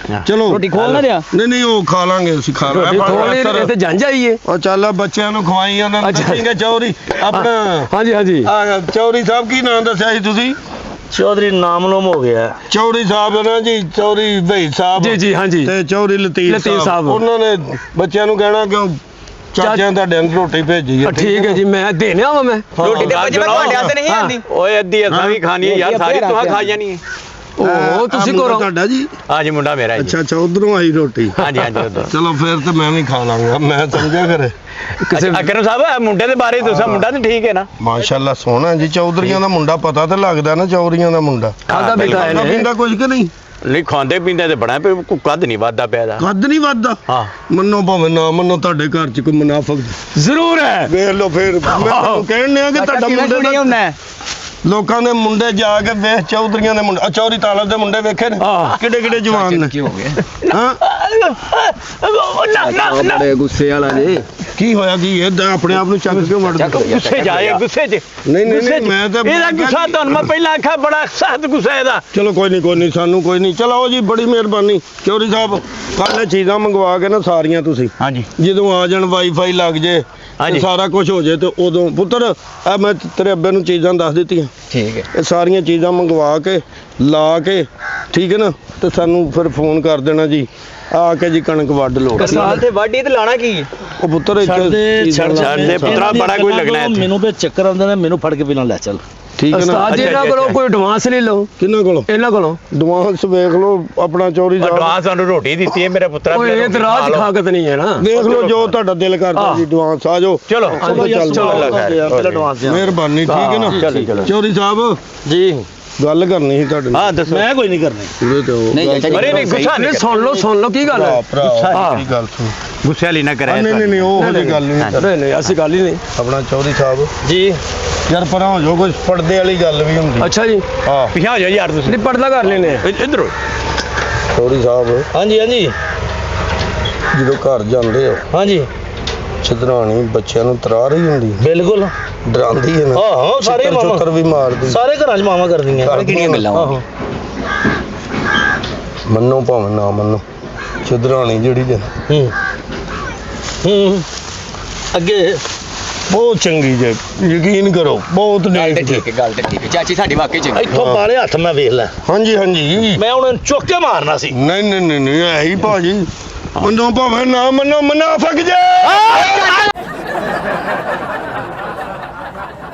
ਚਲੋ ਰੋਟੀ ਖੋਲ ਨਾ ਦਿਆ। ਨਹੀਂ ਉਹ ਖਾ ਲਾਂਗੇ, ਅਸੀਂ ਖਾ ਲਾਂਗੇ। ਤੇ ਜੰਝ ਆਈਏ। ਉਹ ਚੱਲ ਬੱਚਿਆਂ ਨੂੰ ਖਵਾਈ, ਉਹਨਾਂ ਨੂੰ ਦੱਸੇਂਗੇ। ਚੌਧਰੀ ਆਪਣਾ, ਹਾਂਜੀ ਚੌਧਰੀ ਸਾਹਿਬ ਕੀ ਨਾਮ ਦੱਸਿਆ ਸੀ ਤੁਸੀਂ? ਚੌਧਰੀ ਨਾਮਨੋਮ ਹੋ ਗਿਆ। ਚੌਧਰੀ ਸਾਹਿਬ ਨਾ ਜੀ, ਚੌਧਰੀ ਭਈ ਸਾਹਿਬ ਜੀ ਹਾਂਜੀ। ਤੇ ਚੌਧਰੀ ਲਤੀਫ ਸਾਹਿਬ, ਉਹਨਾਂ ਨੇ ਬੱਚਿਆਂ ਨੂੰ ਕਹਿਣਾ ਕਿ ਚਾਚਿਆਂ ਤੁਹਾਡੇ ਨੂੰ ਰੋਟੀ ਭੇਜੀ ਹੈ। ਠੀਕ ਹੈ ਜੀ, ਮੈਂ ਦੇਣਿਆ ਵਾ ਮੈਂ ਰੋਟੀ। ਤੇ ਭਾਜੀ ਮੈਂ ਤੁਹਾਡੇ ਹੱਥ ਨਹੀਂ ਆਂਦੀ। ਓਏ ਅੱਧੀ ਅਸਾਂ ਵੀ ਖਾਣੀ ਹੈ ਯਾਰ, ਸਾਰੀ ਤੂੰ ਖਾ ਜਾਣੀ ਹੈ। ਉਹ ਤੁਸੀਂ ਕਰੋ ਤੁਹਾਡਾ ਜੀ? ਹਾਂਜੀ, ਮੁੰਡਾ ਮੇਰਾ ਜੀ। ਅੱਛਾ, ਉਧਰੋਂ ਆਈ ਰੋਟੀ। ਹਾਂਜੀ ਉਧਰ। ਚਲੋ ਫਿਰ ਤੇ ਮੈਂ ਵੀ ਖਾ ਲਾਂਗਾ, ਮੈਂ ਸਮਝਿਆ ਕਰੇ। ਅਕਰਮ ਸਾਹਿਬ, ਮੁੰਡੇ ਦੇ ਬਾਰੇ ਦੱਸੋ, ਮੁੰਡਾ ਤੇ ਠੀਕ ਹੈ ਨਾ? ਮਾਸ਼ਾਅੱਲਾ ਸੋਹਣਾ ਜੀ, ਚੌਧਰੀਆਂ ਦਾ ਮੁੰਡਾ, ਪਤਾ ਤਾਂ ਲੱਗਦਾ ਨਾ ਚੌਧਰੀਆਂ ਦਾ ਮੁੰਡਾ। ਖਾਦਾ ਬੇਟਾ ਖਾਂਦਾ ਪੀਂਦਾ ਕੁਝ ਕਿ ਨਹੀਂ? ਨਹੀਂ, ਖਾਂਦੇ ਪੀਂਦੇ ਤੇ ਬੜਾ, ਕੋਈ ਕੱਦ ਨਹੀਂ ਵੱਧਦਾ ਪਿਆ ਦਾ। ਕੱਦ ਨਹੀਂ ਵੱਧਦਾ? ਹਾਂ। ਮੰਨੋ ਭਾਵੇਂ ਨਾ ਮੰਨੋ, ਤੁਹਾਡੇ ਘਰ 'ਚ ਕੋਈ ਮੁਨਾਫਕ ਜ਼ਰੂਰ ਹੈ। ਵੇਖ ਲਓ ਫਿਰ, ਮੈਂ ਤੁਹਾਨੂੰ ਕਹਿਣ ਡਿਆ ਕਿ ਤੁਹਾਡਾ ਮੁੰਡਾ ਹੁੰਦਾ ਲੋਕਾਂ ਦੇ ਮੁੰਡੇ ਜਾ ਕੇ ਵੇਖ, ਚੌਧਰੀਆਂ ਦੇ ਮੁੰਡੇ, ਚੌਧਰੀ ਤਾਲਬ ਦੇ ਮੁੰਡੇ ਵੇਖੇ ਨੇ, ਕਿਹੜੇ ਜਵਾਨ ਨੇ। ਕੀ ਹੋ ਗਿਆ? ਹਾਂ, ਬੜੇ ਗੁੱਸੇ ਵਾਲਾ ਜੀ। ਕੀ ਹੋਇਆ? ਕੀ ਇਹ ਆਪਣੇ ਆਪ ਨੂੰ ਚੱਕ ਕਿਉਂ ਵੜਦਾ? ਗੁੱਸੇ ਜਾਏ, ਗੁੱਸੇ 'ਚ। ਨਹੀਂ ਮੈਂ ਤਾਂ ਇਹਦਾ ਗੁੱਸਾ ਤੁਹਾਨੂੰ ਮੈਂ ਪਹਿਲਾਂ ਆਖਿਆ, ਬੜਾ ਸਖਤ ਗੁੱਸਾ ਇਹਦਾ। ਚਲੋ ਕੋਈ ਨਹੀਂ, ਸਾਨੂੰ ਕੋਈ ਨਹੀਂ। ਚਲੋ ਜੀ, ਬੜੀ ਮਿਹਰਬਾਨੀ ਚੌਧਰੀ ਸਾਹਿਬ। ਕੱਲ ਇਹ ਚੀਜ਼ਾਂ ਮੰਗਵਾ ਕੇ ਨਾ ਸਾਰੀਆਂ ਤੁਸੀਂ, ਹਾਂਜੀ, ਜਦੋਂ ਆ ਜਾਣ ਵਾਈਫਾਈ ਲੱਗ ਜੇ, ਸਾਰਾ ਕੁਝ ਹੋ ਜੇ, ਤੇ ਉਦੋਂ ਪੁੱਤਰ ਆ ਮੈਂ ਤੇਰੇ ਅੱਬੇ ਨੂੰ ਚੀਜ਼ਾਂ ਦੱਸ ਦਿੱਤੀਆਂ। ਠੀਕ ਹੈ। ਇਹ ਸਾਰੀਆਂ ਚੀਜ਼ਾਂ ਮੰਗਵਾ ਕੇ ਲਾ ਕੇ, ਠੀਕ ਹੈ ਨਾ, ਤੇ ਸਾਨੂੰ ਫਿਰ ਫੋਨ ਕਰ ਦੇਣਾ ਜੀ, ਆ ਕੇ ਜੀ ਕਣਕ ਵੱਢ ਲਓ। ਸਾਲ ਤੇ ਵਾਢੀ ਤੇ ਲਾਣਾ ਕੀ? ਉਹ ਪੁੱਤਰ ਛੱਡ ਦੇ ਪੁੱਤਰਾ, ਬੜਾ ਕੋਈ ਲੱਗਣਾ ਇੱਥੇ। ਮੈਨੂੰ ਤੇ ਚੱਕਰ ਆਉਂਦੇ ਨੇ, ਮੈਨੂੰ ਫੜ ਕੇ ਪਹਿਲਾਂ ਲੈ ਚੱਲ। ਠੀਕ ਹੈ ਨਾ? ਉਸਤਾਦ ਜੀ, ਇਹਨਾਂ ਕੋਲੋਂ ਕੋਈ ਐਡਵਾਂਸ ਲੈ ਲਓ। ਕਿਹਨਾਂ ਕੋਲੋਂ? ਇਹਨਾਂ ਕੋਲੋਂ ਐਡਵਾਂਸ ਵੇਖ ਲਓ ਆਪਣਾ ਚੌਧਰੀ ਸਾਹਿਬ। ਐਡਵਾਂਸ ਤੁਹਾਨੂੰ ਰੋਟੀ ਦਿੱਤੀ ਹੈ ਮੇਰੇ ਪੁੱਤਰਾ। ਓਏ ਇਹ ਤੇ ਰਾਜ ਖਾਕਤ ਨਹੀਂ ਹੈ ਨਾ। ਦੇਖ ਲਓ ਜੋ ਤੁਹਾਡਾ ਦਿਲ ਕਰਦਾ ਜੀ, ਐਡਵਾਂਸ ਆ ਜਾਓ। ਚਲੋ ਪਹਿਲਾਂ ਐਡਵਾਂਸ ਦੇ। ਮਿਹਰਬਾਨੀ, ਠੀਕ ਹੈ ਨਾ? ਚੌਧਰੀ ਸਾਹਿਬ ਜੀ, ਗੱਲ ਕਰਨੀ ਸੀ ਤੁਹਾਡੇ ਨਾਲ। ਹਾਂ ਦੱਸੋ। ਮੈਂ ਕੋਈ ਨਹੀਂ ਕਰਨੀ। ਪੂਰੇ ਤੇ ਉਹ ਨਹੀਂ ਚਾਚਾ ਅਰੇ ਨਹੀਂ, ਗੁੱਸਾ ਨਹੀਂ। ਸੁਣ ਲਓ ਕੀ ਗੱਲ ਹੈ। ਭਰਾ ਕੀ ਗੱਲ ਸੁਣ। ਗੁੱਸੇ ਵਾਲੀ ਨਾ ਕਰਿਆ। ਨਹੀਂ ਉਹ ਵਾਲੀ ਗੱਲ ਨਹੀਂ। ਨਹੀਂ ਅਸੀਂ ਗੱਲ ਹੀ ਨਹੀਂ। ਆਪਣਾ ਚੌਧਰੀ ਸਾਹਿਬ ਜੀ, ਯਾਰ ਪਰਾਂ ਹੋ ਜਾਓ, ਕੁਝ ਪਰਦੇ ਵਾਲੀ ਗੱਲ ਵੀ ਹੁੰਦੀ। ਅੱਛਾ ਜੀ, ਹਾਂ, ਪਿਛਾ ਹੋ ਜਾ ਯਾਰ ਤੁਸੀਂ। ਨਹੀਂ ਪਰਦਾ ਕਰ ਲੈਨੇ ਆ। ਇੱਧਰ ਚੌਧਰੀ ਸਾਹਿਬ ਹਾਂਜੀ ਜਦੋਂ ਘਰ ਜਾਂਦੇ ਹੋ, ਹਾਂਜੀ, ਛਦਰਾਣੀ ਬੱਚਿਆਂ ਨੂੰ ਤਰਾ ਰਹੀ ਹੁੰਦੀ, ਬਿਲਕੁਲ ਡਰਾਉਂਦੀ ਹੈ ਨਾ। ਹਾਂ ਸਾਰੇ ਚੁੱਤਰ ਵੀ ਮਾਰਦੀ। ਸਾਰੇ ਘਰਾਂ 'ਚ ਮਾਵਾਂ ਕਰਦੀਆਂ। ਕਿਹੜੀਆਂ ਗੱਲਾਂ ਆਹੋ, ਮੰਨੋ ਭਾਵੇਂ ਨਾ ਮੰਨੋ, ਛਦਰਾਣੀ ਜਿਹੜੀ ਜੇ ਅੱਗੇ ਬਹੁਤ ਚੰਗੀ ਜੇ ਯਕੀਨ ਕਰੋ ਬਹੁਤ ਗੱਲ ਨੇਕ ਤੇ ਜੇ। ਠੀਕ ਹੈ ਗੱਲ ਤੇ ਠੀਕ ਹੈ ਚਾਚੀ ਸਾਡੀ ਵਾਕਈ ਚੰਗੀ ਇੱਥੋਂ ਬਾਲੇ ਹੱਥ ਮੈਂ ਵੇਖ ਲੈ ਹਾਂਜੀ ਹਾਂਜੀ ਮੈਂ ਉਹਨਾਂ ਨੂੰ ਚੁੱਕ ਕੇ ਮਾਰਨਾ ਸੀ ਨਹੀਂ ਨਹੀਂ ਨਹੀਂ ਨਹੀਂ ਹੈ ਹੀ ਭਾਜੀ ਮੰਨੋ ਭਾਵੇਂ ਨਾ ਮੰਨੋ ਮੁਨਾਫਕ ਜੇ